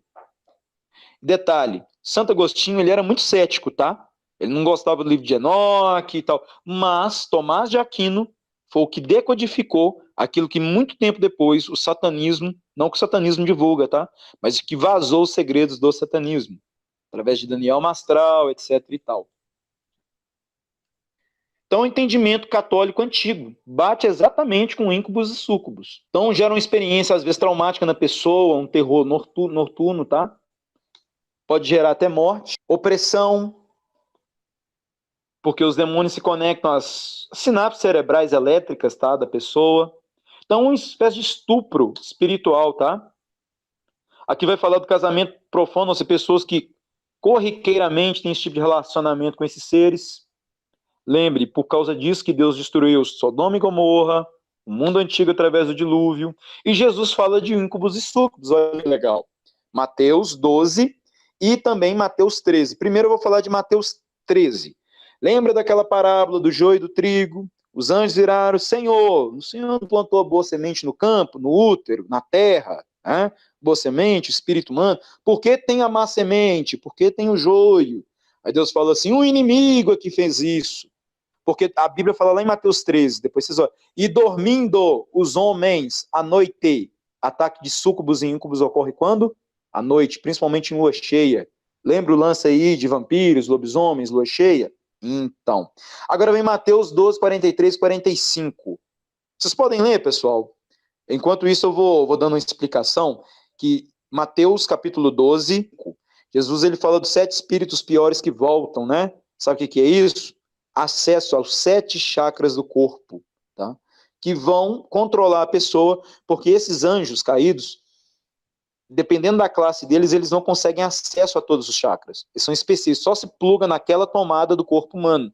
Detalhe, Santo Agostinho, ele era muito cético, tá? Ele não gostava do livro de Enoque e tal, mas Tomás de Aquino foi o que decodificou aquilo que muito tempo depois o satanismo, não que o satanismo divulga, tá? Mas que vazou os segredos do satanismo, através de Daniel Mastral, etc e tal. Então, o entendimento católico antigo bate exatamente com íncubos e súcubos. Então, gera uma experiência, às vezes, traumática na pessoa, um terror noturno, tá? Pode gerar até morte, opressão, porque os demônios se conectam às sinapses cerebrais elétricas, tá, da pessoa. Então, uma espécie de estupro espiritual, tá? Aqui vai falar do casamento profano, ou seja, pessoas que corriqueiramente têm esse tipo de relacionamento com esses seres. Lembre, por causa disso que Deus destruiu Sodoma e Gomorra, o mundo antigo através do dilúvio, e Jesus fala de íncubos e súcubos, olha que legal. Mateus 12 e também Mateus 13. Primeiro eu vou falar de Mateus 13. Lembra daquela parábola do joio e do trigo? Os anjos viraram, Senhor, o Senhor não plantou a boa semente no campo, no útero, na terra, né? Boa semente, espírito humano, por que tem a má semente? Por que tem o joio? Aí Deus fala assim, o inimigo é que fez isso. Porque a Bíblia fala lá em Mateus 13, depois vocês olham, e dormindo os homens à noite, ataque de súcubos e íncubos ocorre quando? À noite, principalmente em lua cheia. Lembra o lance aí de vampiros, lobisomens, lua cheia? Então, agora vem Mateus 12, 43, 45. Vocês podem ler, pessoal? Enquanto isso eu vou dando uma explicação, que Mateus capítulo 12, Jesus ele fala dos 7 espíritos piores que voltam, né? Sabe o que é isso? Acesso aos 7 chakras do corpo, tá? Que vão controlar a pessoa, porque esses anjos caídos, dependendo da classe deles, eles não conseguem acesso a todos os chakras. Eles são específicos, só se pluga naquela tomada do corpo humano.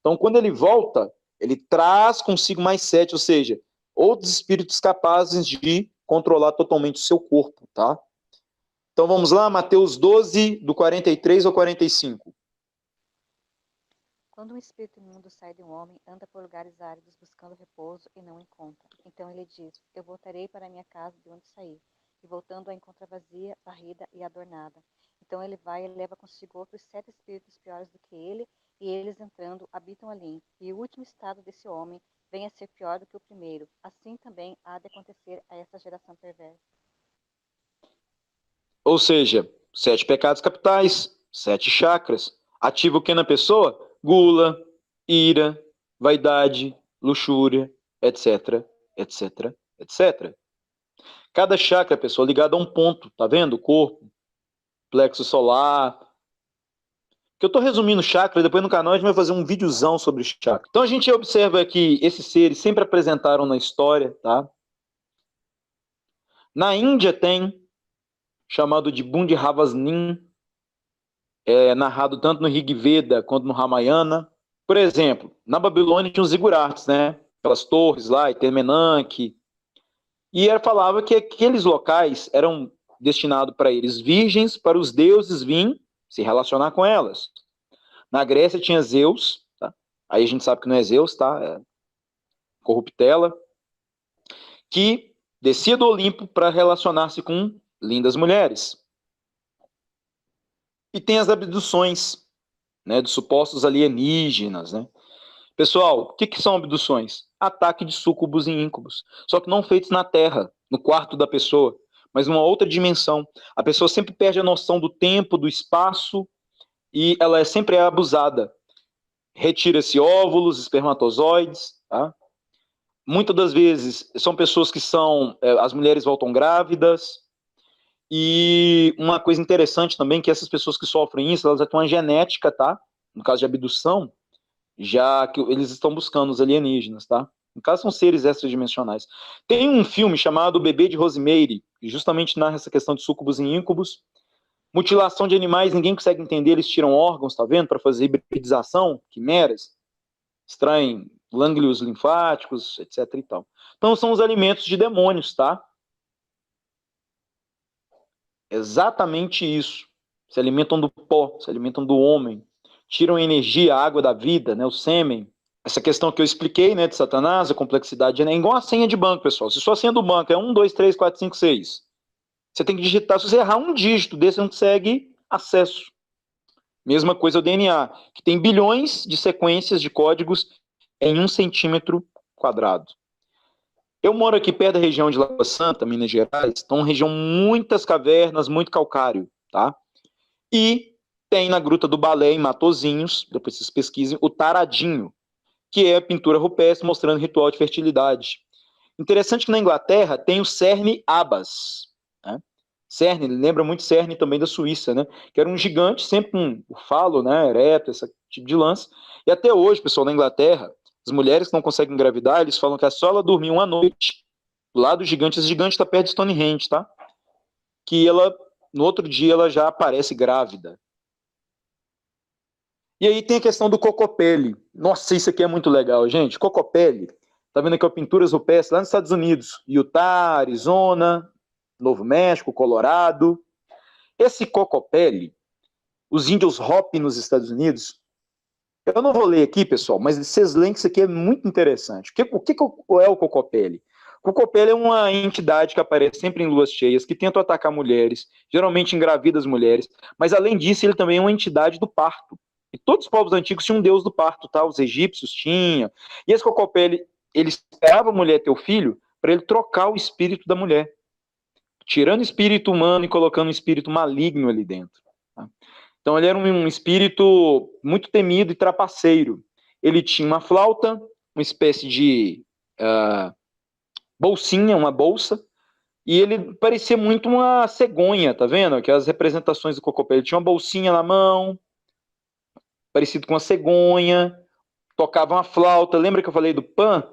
Então, quando ele volta, ele traz consigo mais 7, ou seja, outros espíritos capazes de controlar totalmente o seu corpo, tá? Então, vamos lá, Mateus 12, do 43 ao 45. Quando um espírito imundo sai de um homem, anda por lugares áridos buscando repouso e não o encontra. Então ele diz, eu voltarei para a minha casa de onde saí. E voltando a encontra vazia, varrida e adornada. Então ele vai e leva consigo outros 7 espíritos piores do que ele, e eles entrando habitam ali. E o último estado desse homem vem a ser pior do que o primeiro. Assim também há de acontecer a essa geração perversa. Ou seja, 7 pecados capitais, 7 chakras. Ativa o que na pessoa? Gula, ira, vaidade, luxúria, etc, etc, etc. Cada chakra, pessoal, ligado a um ponto, tá vendo? O corpo, plexo solar. Que eu tô resumindo chakra, depois no canal a gente vai fazer um videozão sobre chakra. Então a gente observa que esses seres sempre apresentaram na história, tá? Na Índia tem, chamado de Bundhavasnin, narrado tanto no Rig Veda quanto no Ramayana. Por exemplo, na Babilônia tinha os zigurates, né? Aquelas torres lá, Etermenanque. E ela falava que aqueles locais eram destinados para eles virgens, para os deuses virem se relacionar com elas. Na Grécia tinha Zeus, tá? Aí a gente sabe que não é Zeus, tá? É corruptela, que descia do Olimpo para relacionar-se com lindas mulheres. E tem as abduções, né, dos supostos alienígenas, né? Pessoal, o que são abduções? Ataque de súcubos e íncubos. Só que não feitos na Terra, no quarto da pessoa, mas numa outra dimensão. A pessoa sempre perde a noção do tempo, do espaço, e ela sempre é abusada. Retira-se óvulos, espermatozoides, tá? Muitas das vezes são pessoas que as mulheres voltam grávidas, e uma coisa interessante também, que essas pessoas que sofrem isso, elas já têm uma genética, tá? No caso de abdução, já que eles estão buscando os alienígenas, tá? No caso, são seres extradimensionais. Tem um filme chamado O Bebê de Rosemary, que justamente narra essa questão de súcubos e íncubos. Mutilação de animais, ninguém consegue entender, eles tiram órgãos, tá vendo? Para fazer hibridização, quimeras, extraem gânglios linfáticos, etc e tal. Então, são os alimentos de demônios, tá? Exatamente isso. Se alimentam do pó, se alimentam do homem, tiram a energia, a água da vida, né, o sêmen. Essa questão que eu expliquei, né, de Satanás, a complexidade, é igual a senha de banco, pessoal. Se sua senha do banco é 1, 2, 3, 4, 5, 6, você tem que digitar. Se você errar um dígito desse, você não consegue acesso. Mesma coisa o DNA, que tem bilhões de sequências de códigos em 1 centímetro quadrado. Eu moro aqui perto da região de Lagoa Santa, Minas Gerais, então uma região muitas cavernas, muito calcário, tá? E tem na Gruta do Balé, em Matozinhos, depois vocês pesquisem, o taradinho, que é a pintura rupestre mostrando ritual de fertilidade. Interessante que na Inglaterra tem o Cerne Abbas, né? Cerne, lembra muito Cerne também da Suíça, né? Que era um gigante, sempre o falo, né? Ereto, esse tipo de lance. E até hoje, pessoal, na Inglaterra, as mulheres que não conseguem engravidar, eles falam que é só ela dormir uma noite lá do gigante. Esse gigante está perto de Stonehenge, tá? Que ela, no outro dia, ela já aparece grávida. E aí tem a questão do cocopele. Nossa, isso aqui é muito legal, gente. Cocopele, tá vendo aqui, ó, pinturas rupestres lá nos Estados Unidos. Utah, Arizona, Novo México, Colorado. Esse cocopele, os índios Hopi nos Estados Unidos, eu não vou ler aqui, pessoal, mas vocês leem que isso aqui é muito interessante. O que é o cocopele? O cocopele é uma entidade que aparece sempre em luas cheias, que tenta atacar mulheres, geralmente engravida as mulheres, mas além disso ele também é uma entidade do parto. E todos os povos antigos tinham um deus do parto, tá? Os egípcios tinham. E esse cocopele, ele esperava a mulher ter o filho para ele trocar o espírito da mulher, tirando o espírito humano e colocando um espírito maligno ali dentro. Tá? Então ele era um espírito muito temido e trapaceiro. Ele tinha uma flauta, uma espécie de bolsinha, uma bolsa, e ele parecia muito uma cegonha, tá vendo? Que as representações do cocopele. Ele tinha uma bolsinha na mão, parecido com uma cegonha, tocava uma flauta. Lembra que eu falei do Pan,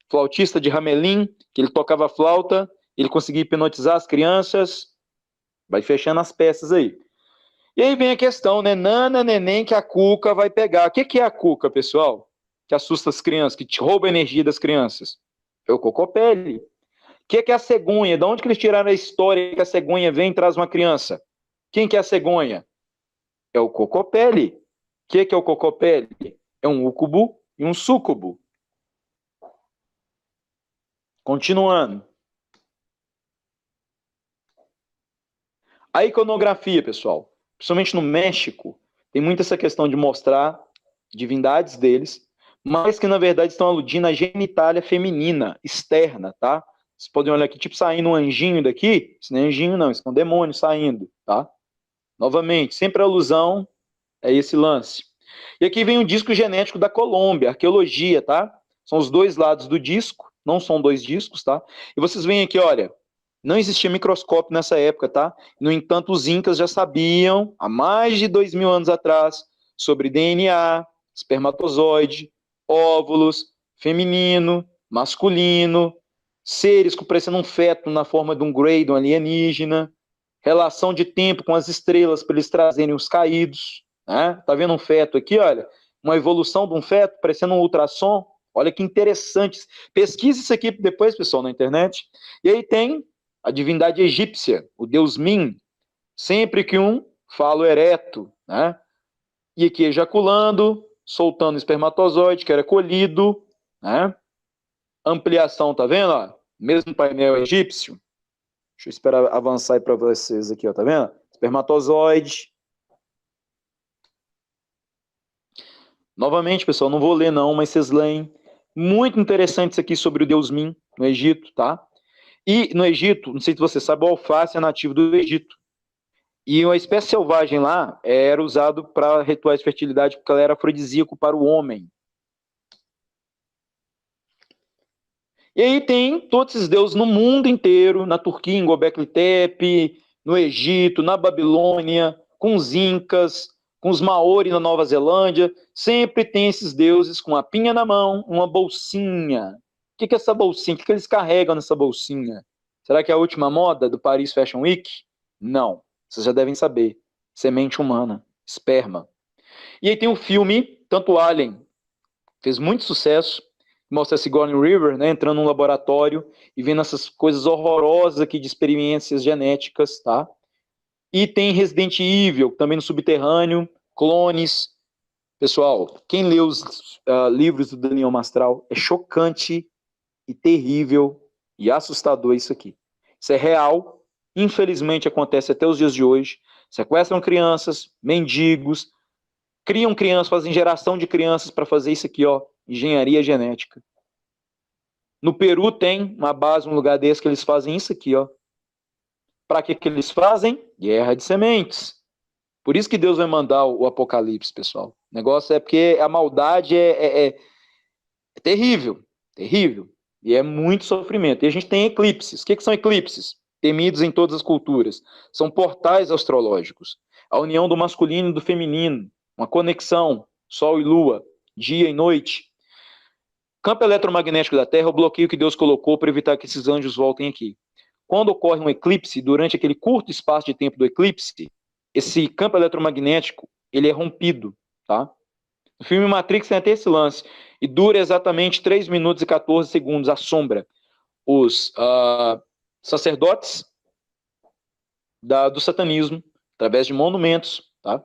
flautista de Hamelin, que ele tocava flauta, ele conseguia hipnotizar as crianças? Vai fechando as peças aí. E aí vem a questão, né? Nana, neném, que a cuca vai pegar. O que é a cuca, pessoal? Que assusta as crianças, que te rouba a energia das crianças. É o cocopele. O que é a cegonha? De onde que eles tiraram a história que a cegonha vem e traz uma criança? Quem que é a cegonha? É o cocopele. O que é o cocopele? É um úcubo e um súcubo. Continuando. A iconografia, pessoal, principalmente no México, tem muito essa questão de mostrar divindades deles, mas que na verdade estão aludindo à genitália feminina, externa, tá? Vocês podem olhar aqui, tipo, saindo um anjinho daqui, isso não é anjinho não, isso é um demônio saindo, tá? Novamente, sempre a alusão é esse lance. E aqui vem o disco genético da Colômbia, arqueologia, tá? São os dois lados do disco, não são dois discos, tá? E vocês veem aqui, olha, não existia microscópio nessa época, tá? No entanto, os incas já sabiam, há mais de 2000 anos atrás, sobre DNA, espermatozoide, óvulos, feminino, masculino, seres que parecendo um feto na forma de um grey, de um alienígena, relação de tempo com as estrelas para eles trazerem os caídos, né? Tá vendo um feto aqui, olha? Uma evolução de um feto, parecendo um ultrassom. Olha que interessante. Pesquise isso aqui depois, pessoal, na internet. E aí tem a divindade egípcia, o deus Min, sempre que um falo ereto, né? E aqui ejaculando, soltando espermatozoide, que era colhido, né? Ampliação, tá vendo? Ó? Mesmo painel egípcio. Deixa eu esperar avançar aí para vocês aqui, ó, tá vendo? Espermatozoide. Novamente, pessoal, não vou ler não, mas vocês leem. Muito interessante isso aqui sobre o deus Min, no Egito, tá? E no Egito, não sei se você sabe, o alface é nativo do Egito. E uma espécie selvagem lá era usado para rituais de fertilidade, porque ela era afrodisíaco para o homem. E aí tem todos esses deuses no mundo inteiro, na Turquia, em Göbekli Tepe, no Egito, na Babilônia, com os Incas, com os Maori na Nova Zelândia, sempre tem esses deuses com a pinha na mão, uma bolsinha. O que é essa bolsinha? O que eles carregam nessa bolsinha? Será que é a última moda do Paris Fashion Week? Não, vocês já devem saber. Semente humana, esperma. E aí tem o filme, tanto Alien, fez muito sucesso, mostra a Sigourney Weaver, né, entrando num laboratório e vendo essas coisas horrorosas aqui de experiências genéticas, tá? E tem Resident Evil, também no subterrâneo, clones. Pessoal, quem lê os livros do Daniel Mastral, é chocante e terrível e assustador isso aqui. Isso é real, infelizmente acontece até os dias de hoje. Sequestram crianças, mendigos, criam crianças, fazem geração de crianças para fazer isso aqui, ó, engenharia genética. No Peru tem uma base, um lugar desse que eles fazem isso aqui, ó. Para que eles fazem? Guerra de sementes. Por isso que Deus vai mandar o Apocalipse, pessoal. O negócio é porque a maldade é terrível, terrível. E é muito sofrimento. E a gente tem eclipses. O que são eclipses? Temidos em todas as culturas. São portais astrológicos. A união do masculino e do feminino. Uma conexão, Sol e Lua, dia e noite. Campo eletromagnético da Terra é o bloqueio que Deus colocou para evitar que esses anjos voltem aqui. Quando ocorre um eclipse, durante aquele curto espaço de tempo do eclipse, esse campo eletromagnético, ele é rompido, tá? No filme Matrix tem até esse lance, e dura exatamente 3 minutos e 14 segundos, a sombra. Os sacerdotes do satanismo, através de monumentos, tá?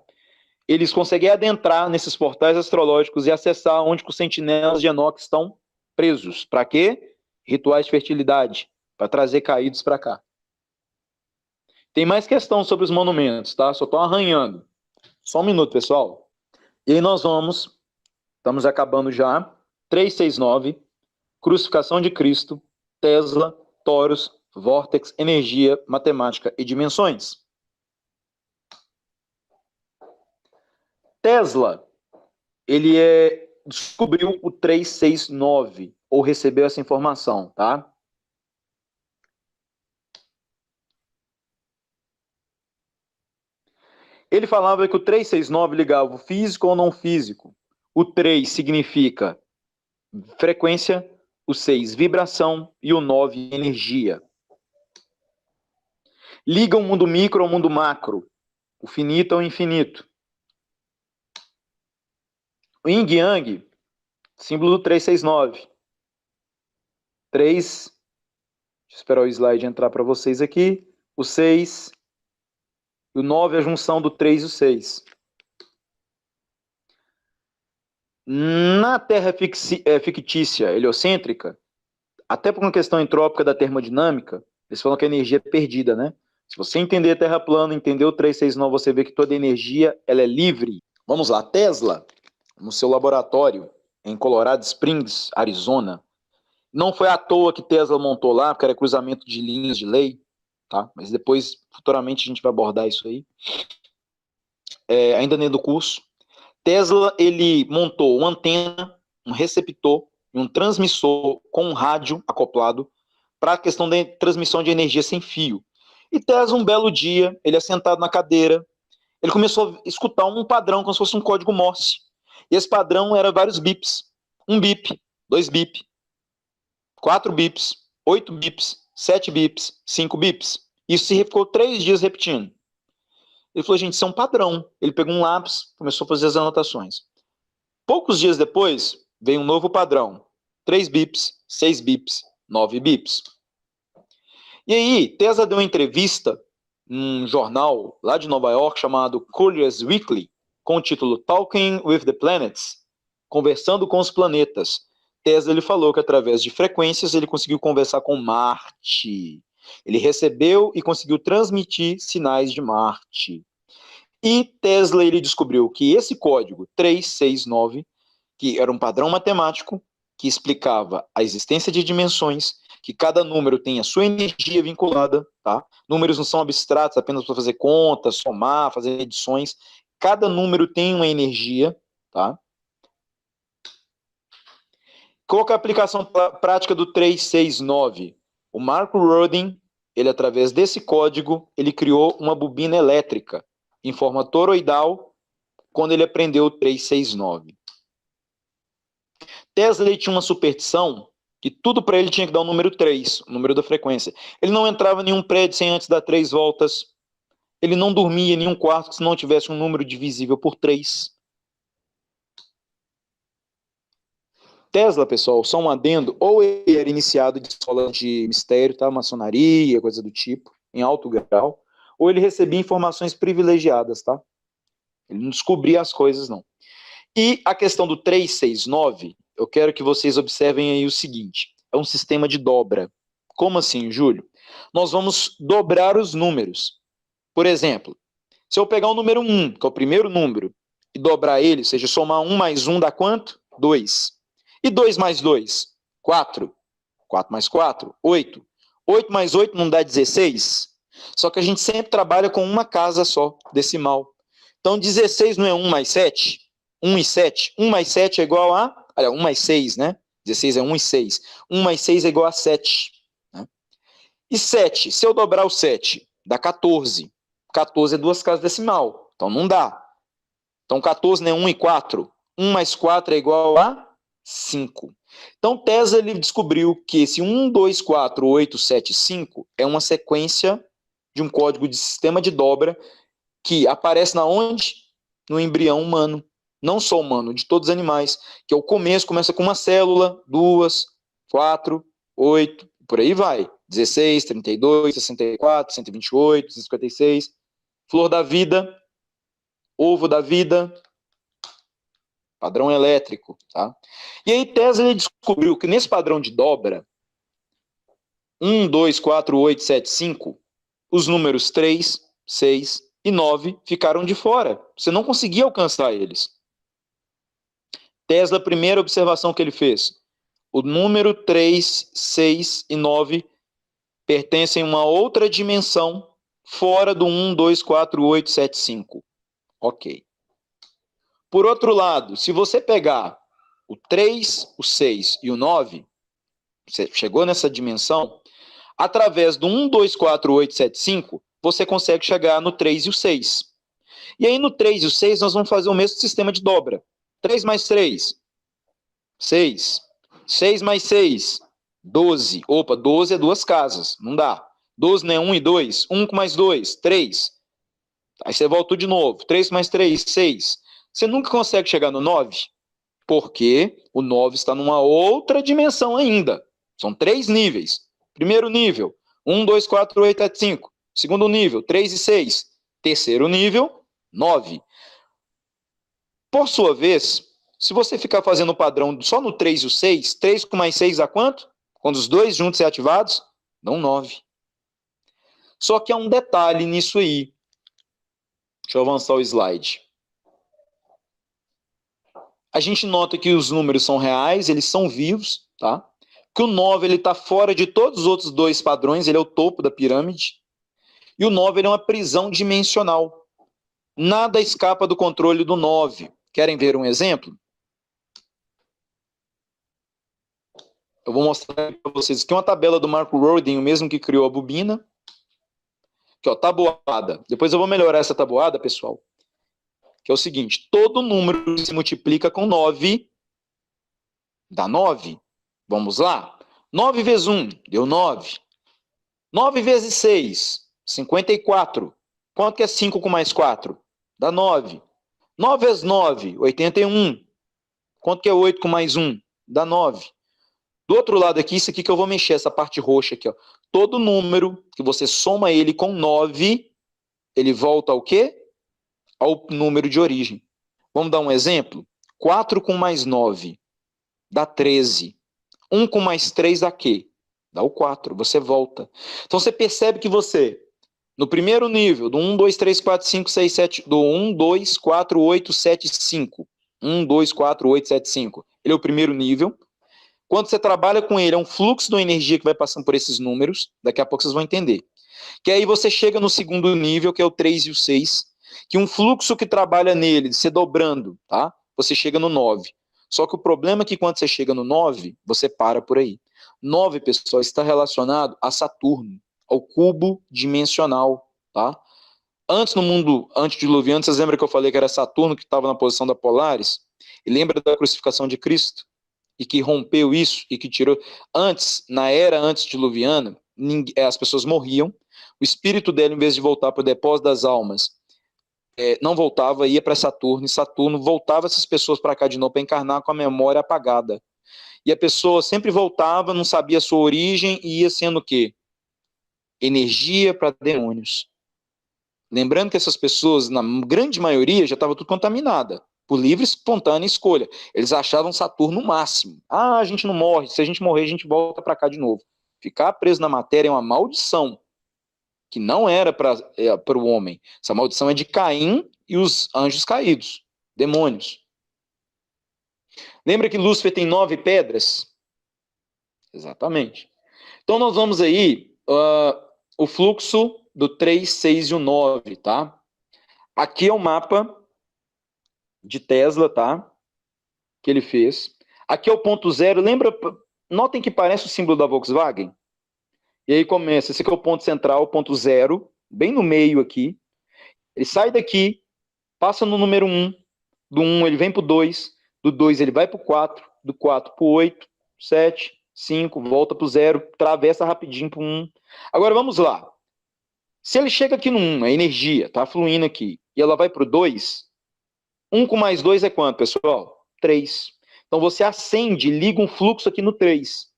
Eles conseguem adentrar nesses portais astrológicos e acessar onde os sentinelas de Enoque estão presos. Para quê? Rituais de fertilidade, para trazer caídos para cá. Tem mais questão sobre os monumentos, tá? Só estou arranhando. Só um minuto, pessoal. E aí nós estamos acabando já, 369, Crucificação de Cristo, Tesla, Torus, Vórtex, Energia, Matemática e Dimensões. Tesla, ele descobriu o 369, ou recebeu essa informação, tá? Ele falava que o 369 ligava o físico ao não físico. O 3 significa frequência, o 6 vibração e o 9 energia. Liga o mundo micro ao mundo macro, o finito ao infinito. O Yin Yang, símbolo do 369. 3, deixa eu esperar o slide entrar para vocês aqui. O 6 e o 9 é a junção do 3 e o 6. Na Terra fictícia, heliocêntrica, até por uma questão entrópica da termodinâmica, eles falam que a energia é perdida, né? Se você entender a Terra plana, entender o 369, você vê que toda energia ela é livre. Vamos lá, Tesla, no seu laboratório, em Colorado Springs, Arizona. Não foi à toa que Tesla montou lá, porque era cruzamento de linhas de lei, tá? Mas depois, futuramente, a gente vai abordar isso aí. Ainda dentro do curso. Tesla, ele montou uma antena, um receptor e um transmissor com um rádio acoplado para a questão da transmissão de energia sem fio. E Tesla, um belo dia, ele assentado na cadeira, ele começou a escutar um padrão, como se fosse um código Morse. E esse padrão era vários bips. 1 bip, 2 bip, 4 bips, 8 bips, 7 bips, 5 bips. Isso se ficou 3 dias repetindo. Ele falou, gente, isso é um padrão. Ele pegou um lápis, começou a fazer as anotações. Poucos dias depois, veio um novo padrão. 3 bips, 6 bips, 9 bips. E aí, Tesla deu uma entrevista num jornal lá de Nova York chamado Courier's Weekly, com o título Talking with the Planets, Conversando com os Planetas. Tesla ele falou que através de frequências ele conseguiu conversar com Marte. Ele recebeu e conseguiu transmitir sinais de Marte. E Tesla ele descobriu que esse código 369 que era um padrão matemático que explicava a existência de dimensões, que cada número tem a sua energia vinculada, tá? Números não são abstratos apenas para fazer contas, somar, fazer edições. Cada número tem uma energia, tá? Qual que é a aplicação prática do 369? O Marco Rodin, ele através desse código, ele criou uma bobina elétrica em forma toroidal quando ele aprendeu o 369. Tesla ele tinha uma superstição que tudo para ele tinha que dar o número 3, o número da frequência. Ele não entrava em nenhum prédio sem antes dar 3 voltas. Ele não dormia em nenhum quarto se não tivesse um número divisível por 3. Tesla, pessoal, só um adendo, ou ele era iniciado de escola de mistério, tá? Maçonaria, coisa do tipo, em alto grau, ou ele recebia informações privilegiadas, tá? Ele não descobria as coisas, não. E a questão do 369, eu quero que vocês observem aí o seguinte, é um sistema de dobra. Como assim, Júlio? Nós vamos dobrar os números. Por exemplo, se eu pegar o número 1, que é o primeiro número, e dobrar ele, ou seja, somar 1 mais 1 dá quanto? 2. E 2 mais 2? 4. 4 mais 4? 8. 8 mais 8 não dá 16? Só que a gente sempre trabalha com uma casa só, decimal. Então, 16 não é 1 mais 7? 1 e 7. 1 mais 7 é igual a... Olha, 1 mais 6, né? 16 é 1 e 6. 1 mais 6 é igual a 7. Né? E 7, se eu dobrar o 7, dá 14. 14 é 2 casas decimal, então não dá. Então, 14 não é 1 e 4. 1 mais 4 é igual a 5. Então, Tesla ele descobriu que esse 1, 2, 4, 8, 7, 5 é uma sequência de um código de sistema de dobra que aparece na onde? No embrião humano. Não só humano, de todos os animais. Que é o começo, começa com uma célula, 2, 4, 8, por aí vai. 16, 32, 64, 128, 156. Flor da vida, ovo da vida, padrão elétrico, tá? E aí Tesla descobriu que nesse padrão de dobra, 1, 2, 4, 8, 7, 5, os números 3, 6 e 9 ficaram de fora. Você não conseguia alcançar eles. Tesla, a primeira observação que ele fez, o número 3, 6 e 9 pertencem a uma outra dimensão fora do 1, 2, 4, 8, 7, 5. Ok. Por outro lado, se você pegar o 3, o 6 e o 9, você chegou nessa dimensão, através do 1, 2, 4, 8, 7, 5, você consegue chegar no 3 e o 6. E aí no 3 e o 6 nós vamos fazer o mesmo sistema de dobra. 3 mais 3, 6. 6 mais 6, 12. Opa, 12 é 2 casas, não dá. 12 não é 1 e 2, 1 mais 2, 3. Aí você volta de novo, 3 mais 3, 6. Você nunca consegue chegar no 9, porque o 9 está numa outra dimensão ainda. São 3 níveis. Primeiro nível, 1, 2, 4, 8, 7, 5. Segundo nível, 3 e 6. Terceiro nível, 9. Por sua vez, se você ficar fazendo o padrão só no 3 e o 6, 3 com mais 6 dá quanto? Quando os dois juntos são ativados, dão 9. Só que há um detalhe nisso aí. Deixa eu avançar o slide. A gente nota que os números são reais, eles são vivos, tá? Que o 9 ele está fora de todos os outros dois padrões, ele é o topo da pirâmide. E o 9 ele é uma prisão dimensional. Nada escapa do controle do 9. Querem ver um exemplo? Eu vou mostrar para vocês aqui uma tabela do Marco Rodin, o mesmo que criou a bobina. Aqui, ó, tabuada. Depois eu vou melhorar essa tabuada, pessoal. Que é o seguinte, todo número que se multiplica com 9 dá 9. Vamos lá? 9 vezes 1 deu 9. 9 vezes 6, 54. Quanto que é 5 com mais 4? Dá 9. 9 vezes 9, 81. Quanto que é 8 com mais 1? Dá 9. Do outro lado aqui, isso aqui que eu vou mexer, essa parte roxa aqui, ó. Todo número que você soma ele com 9, ele volta ao quê? Ao número de origem. Vamos dar um exemplo? 4 com mais 9 dá 13. 1 com mais 3 dá quê? Dá o 4. Você volta. Então você percebe que você, no primeiro nível, do 1, 2, 3, 4, 5, 6, 7, do 1, 2, 4, 8, 7, 5, 1, 2, 4, 8, 7, 5. Ele é o primeiro nível. Quando você trabalha com ele, é um fluxo de energia que vai passando por esses números. Daqui a pouco vocês vão entender. Que aí você chega no segundo nível, que é o 3 e o 6, que um fluxo que trabalha nele, você dobrando, tá? Você chega no 9. Só que o problema é que quando você chega no 9, você para por aí. 9, pessoal, está relacionado a Saturno, ao cubo dimensional, tá? Antes, no mundo antediluviano, vocês lembram que eu falei que era Saturno que estava na posição da Polaris? E lembra da crucificação de Cristo? E que rompeu isso e que tirou... Antes, na era antediluviana, as pessoas morriam, o espírito dela, em vez de voltar para o depósito das almas, não voltava, ia para Saturno, e Saturno voltava essas pessoas para cá de novo para encarnar com a memória apagada. E a pessoa sempre voltava, não sabia a sua origem, e ia sendo o quê? Energia para demônios. Lembrando que essas pessoas, na grande maioria, já estava tudo contaminada, por livre, espontânea escolha. Eles achavam Saturno no máximo. Ah, a gente não morre, se a gente morrer, a gente volta para cá de novo. Ficar preso na matéria é uma maldição, que não era para o homem. Essa maldição é de Caim e os anjos caídos, demônios. Lembra que Lúcifer tem 9 pedras? Exatamente. Então nós vamos aí, o fluxo do 3, 6 e o 9, tá? Aqui é o mapa de Tesla, tá? Que ele fez. Aqui é o ponto 0. Lembra? Notem que parece o símbolo da Volkswagen. E aí começa, esse aqui é o ponto central, o ponto 0, bem no meio aqui. Ele sai daqui, passa no número 1, do 1 ele vem para o 2, do 2 ele vai para o 4, do 4 para o 8, 7, 5, volta para o 0, atravessa rapidinho para o 1. Agora vamos lá. Se ele chega aqui no 1, a energia está fluindo aqui, e ela vai para o 2, 1 com mais 2 é quanto, pessoal? 3. Então você acende, liga um fluxo aqui no 3.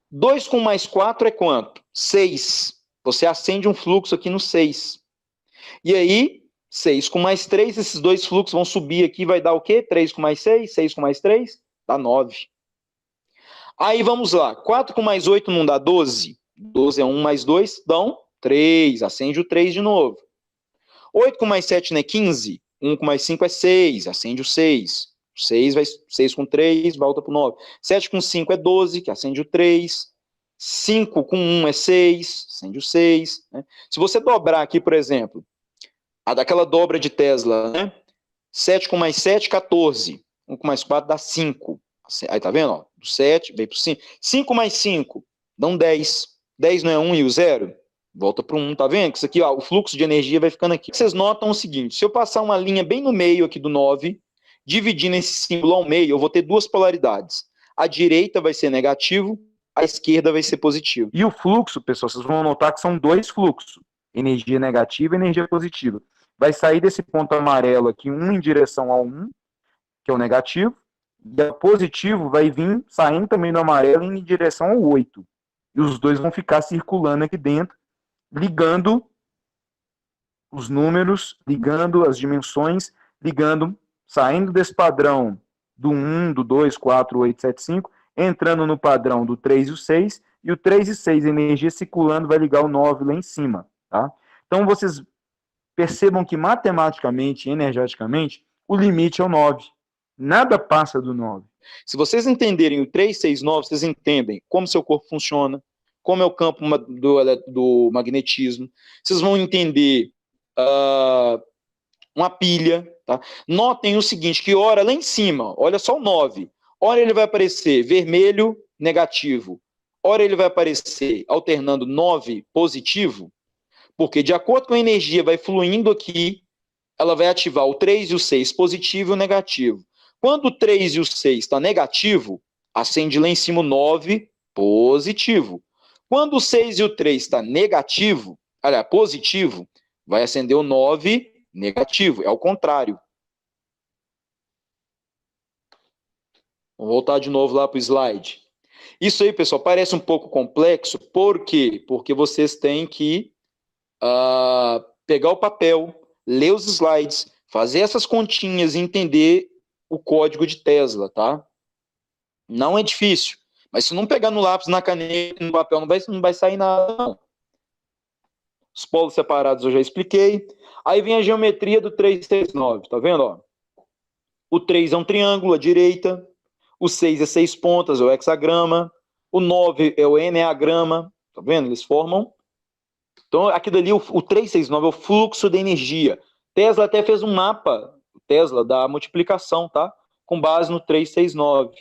2 com mais 4 é quanto? 6. Você acende um fluxo aqui no 6. E aí, 6 com mais 3, esses dois fluxos vão subir aqui, vai dar o quê? 3 com mais 6, 6 com mais 3, dá 9. Aí vamos lá, 4 com mais 8 não dá 12? 12 é 1 mais 2, dão 3, acende o 3 de novo. 8 com mais 7 não é 15? 1 com mais 5 é 6, acende o 6. 6 com 3, volta para o 9. 7 com 5 é 12, que acende o 3. 5 com 1 é 6, acende o 6. Né? Se você dobrar aqui, por exemplo, a daquela dobra de Tesla, né? 7 com mais 7, 14. 1 com mais 4 dá 5. Aí tá vendo? Ó, do 7 vem para o 5. 5 mais 5 dão 10. 10 não é 1 e o 0? Volta para o 1, tá vendo? Isso aqui, ó, o fluxo de energia vai ficando aqui. Vocês notam o seguinte, se eu passar uma linha bem no meio aqui do 9, dividindo esse símbolo ao meio, eu vou ter duas polaridades. A direita vai ser negativo, a esquerda vai ser positivo. E o fluxo, pessoal, vocês vão notar que são dois fluxos. Energia negativa e energia positiva. Vai sair desse ponto amarelo aqui, um em direção ao 1, que é o negativo, e o positivo vai vir saindo também do amarelo em direção ao 8. E os dois vão ficar circulando aqui dentro, ligando os números, ligando as dimensões, ligando, saindo desse padrão do 1, do 2, 4, 8, 7, 5, entrando no padrão do 3 e o 6, e o 3 e 6, a energia circulando, vai ligar o 9 lá em cima. Tá? Então, vocês percebam que matematicamente, energeticamente, o limite é o 9. Nada passa do 9. Se vocês entenderem o 3, 6, 9, vocês entendem como seu corpo funciona, como é o campo do magnetismo. Vocês vão entender uma pilha. Tá? Notem o seguinte, que hora lá em cima, olha só o 9. Hora ele vai aparecer vermelho, negativo. Hora ele vai aparecer alternando 9, positivo. Porque de acordo com a energia vai fluindo aqui, ela vai ativar o 3 e o 6, positivo e o negativo. Quando o 3 e o 6 está negativo, acende lá em cima o 9, positivo. Quando o 6 e o 3 está negativo, aliás, positivo, vai acender o 9, negativo. É o contrário. Vamos voltar de novo lá para o slide. Isso aí, pessoal, parece um pouco complexo. Por quê? Porque vocês têm que pegar o papel, ler os slides, fazer essas continhas e entender o código de Tesla, tá? Não é difícil. Mas se não pegar no lápis, na caneta, no papel, não vai sair nada, não. Os polos separados eu já expliquei. Aí vem a geometria do 369, tá vendo? Ó? O 3 é um triângulo à direita. O 6 é 6 pontas, é o hexagrama. O 9 é o enneagrama. Tá vendo? Eles formam. Então, aqui dali, o 369 é o fluxo de energia. Tesla até fez um mapa, Tesla, da multiplicação, tá? Com base no 369.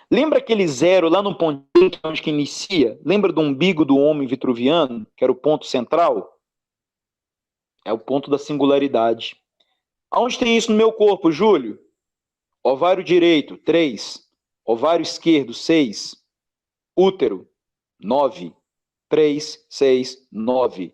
Lembra aquele zero lá no pontinho onde que inicia? Lembra do umbigo do homem vitruviano, que era o ponto central? É o ponto da singularidade. Aonde tem isso no meu corpo, Júlio? Ovário direito, 3. Ovário esquerdo, 6. Útero, 9. 3, 6, 9.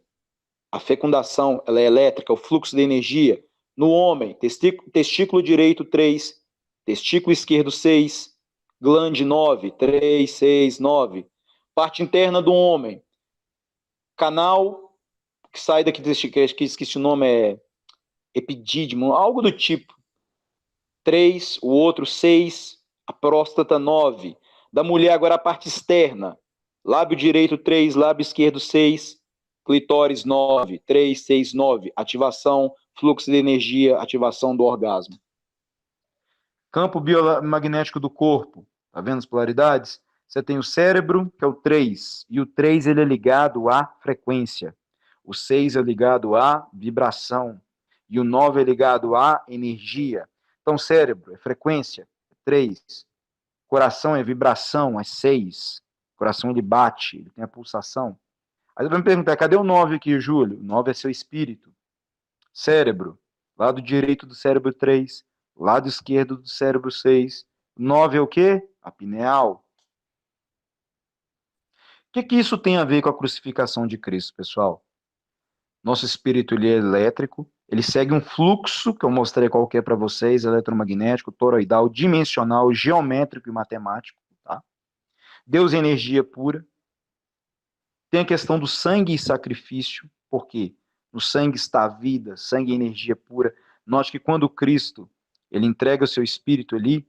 A fecundação, ela é elétrica, o fluxo de energia. No homem, testículo direito, 3. Testículo esquerdo, 6. Glande, 9. 3, 6, 9. Parte interna do homem. Canal que sai daqui, que esqueci o nome, é epidídimo, algo do tipo. 3, o outro 6, a próstata 9. Da mulher agora a parte externa. Lábio direito 3, lábio esquerdo 6, clitóris 9, 3, 6, 9. Ativação, fluxo de energia, ativação do orgasmo. Campo biomagnético do corpo. Tá vendo as polaridades? Você tem o cérebro, que é o 3, e o 3 ele é ligado à frequência. O 6 é ligado à vibração. E o 9 é ligado à energia. Então, cérebro é frequência, 3. Coração é vibração, é 6. Coração ele bate, ele tem a pulsação. Aí você vai me perguntar, cadê o 9 aqui, Júlio? O 9 é seu espírito. Cérebro, lado direito do cérebro 3, lado esquerdo do cérebro 6. 9 é o quê? A pineal. O que isso tem a ver com a crucificação de Cristo, pessoal? Nosso espírito ele é elétrico, ele segue um fluxo, que eu mostrei qual que é para vocês, eletromagnético, toroidal, dimensional, geométrico e matemático. Tá? Deus é energia pura. Tem a questão do sangue e sacrifício, porque no sangue está a vida, sangue é energia pura. Note que quando Cristo ele entrega o seu espírito ali,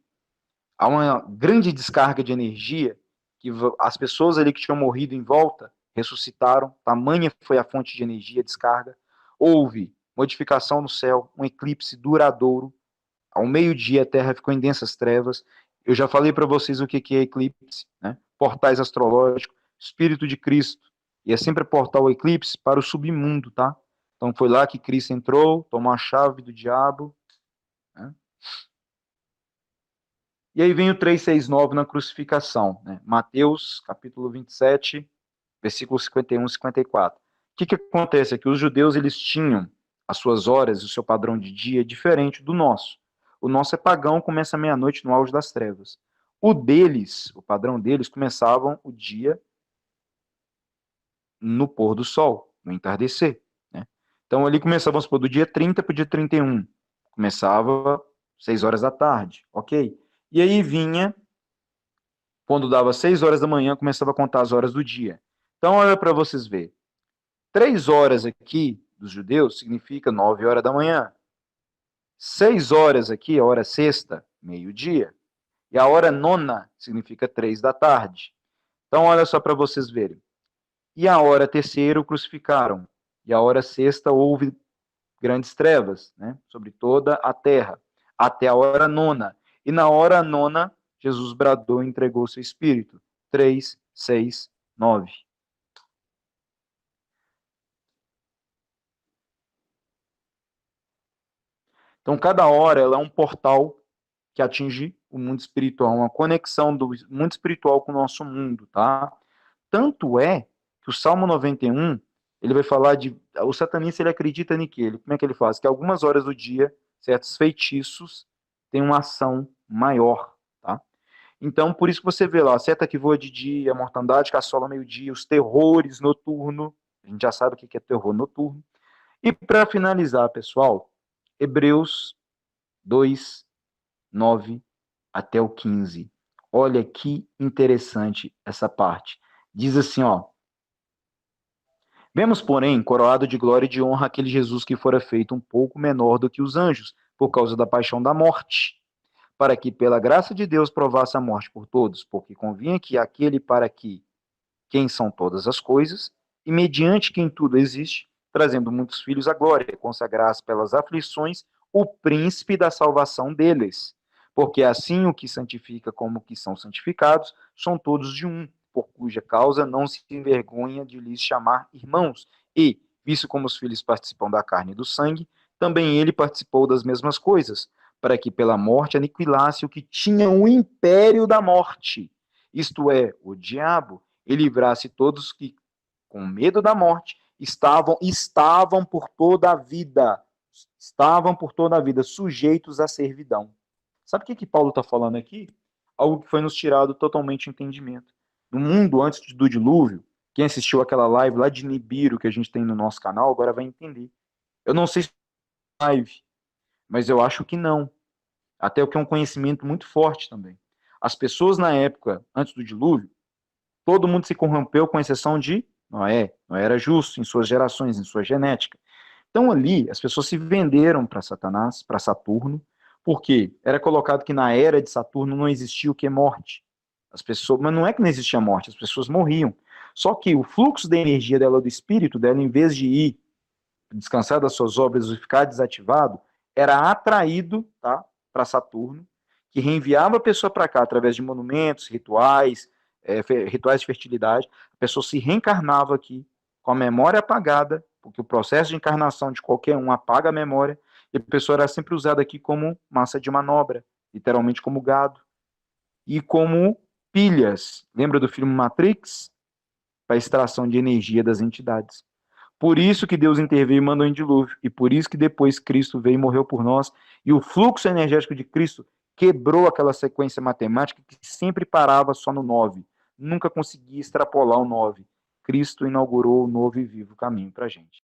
há uma grande descarga de energia, que as pessoas ali que tinham morrido em volta ressuscitaram, tamanha foi a fonte de energia, descarga. Houve modificação no céu, um eclipse duradouro. Ao meio-dia a Terra ficou em densas trevas. Eu já falei para vocês o que é eclipse, né? Portais astrológicos, Espírito de Cristo. E é sempre portar o eclipse para o submundo, tá? Então foi lá que Cristo entrou, tomou a chave do diabo, né? E aí vem o 369 na crucificação, né? Mateus, capítulo 27, versículos 51 e 54. O que acontece é que os judeus eles tinham as suas horas, o seu padrão de dia diferente do nosso. O nosso é pagão, começa meia-noite no auge das trevas. O deles, o padrão deles, começavam o dia no pôr do sol, no entardecer. Né? Então ali começava, vamos supor, do dia 30 para o dia 31. Começava 6 horas da tarde, ok? E aí vinha, quando dava 6 horas da manhã, começava a contar as horas do dia. Então olha para vocês verem. 3 horas aqui dos judeus significa 9 horas da manhã. 6 horas aqui, a hora sexta, meio-dia. E a hora nona significa 3 da tarde. Então olha só para vocês verem. E a hora terceira o crucificaram. E a hora sexta houve grandes trevas, né, sobre toda a terra, até a hora nona. E na hora nona, Jesus bradou e entregou seu espírito. 3, 6, 9. Então, cada hora ela é um portal que atinge o mundo espiritual, uma conexão do mundo espiritual com o nosso mundo, tá? Tanto é que o Salmo 91, ele vai falar de... O satanista, ele acredita em que? Como é que ele faz? Que algumas horas do dia, certos feitiços têm uma ação maior, tá? Então, por isso que você vê lá, a seta que voa de dia, a mortandade que assola meio-dia, os terrores noturnos, a gente já sabe o que é terror noturno. E para finalizar, pessoal, Hebreus 2, 9 até o 15. Olha que interessante essa parte. Diz assim, ó. Vemos, porém, coroado de glória e de honra aquele Jesus que fora feito um pouco menor do que os anjos, por causa da paixão da morte, para que pela graça de Deus provasse a morte por todos, porque convinha que aquele para que quem são todas as coisas, e mediante quem tudo existe, trazendo muitos filhos à glória, consagrar-se pelas aflições o príncipe da salvação deles. Porque assim o que santifica como o que são santificados, são todos de um, por cuja causa não se envergonha de lhes chamar irmãos. E, visto como os filhos participam da carne e do sangue, também ele participou das mesmas coisas, para que pela morte aniquilasse o que tinha o império da morte, isto é, o diabo, e livrasse todos que, com medo da morte, estavam por toda a vida, sujeitos à servidão. Sabe o que Paulo está falando aqui? Algo que foi nos tirado totalmente o entendimento. No mundo antes do dilúvio, quem assistiu aquela live lá de Nibiru que a gente tem no nosso canal, agora vai entender. Eu não sei se é live, mas eu acho que não. Até o que é um conhecimento muito forte também. As pessoas na época, antes do dilúvio, todo mundo se corrompeu com exceção de Noé. Noé era justo em suas gerações, em sua genética. Então ali, as pessoas se venderam para Satanás, para Saturno, porque era colocado que na era de Saturno não existia o que é morte. As pessoas, mas não é que não existia morte, as pessoas morriam. Só que o fluxo da energia dela, do espírito dela, em vez de ir descansar das suas obras e ficar desativado, era atraído, tá, para Saturno, que reenviava a pessoa para cá através de monumentos, rituais, rituais de fertilidade. A pessoa se reencarnava aqui com a memória apagada, porque o processo de encarnação de qualquer um apaga a memória, e a pessoa era sempre usada aqui como massa de manobra, literalmente como gado, e como pilhas. Lembra do filme Matrix? Para extração de energia das entidades. Por isso que Deus interveio e mandou em dilúvio. E por isso que depois Cristo veio e morreu por nós. E o fluxo energético de Cristo quebrou aquela sequência matemática que sempre parava só no 9. Nunca conseguia extrapolar o 9. Cristo inaugurou o novo e vivo caminho para a gente.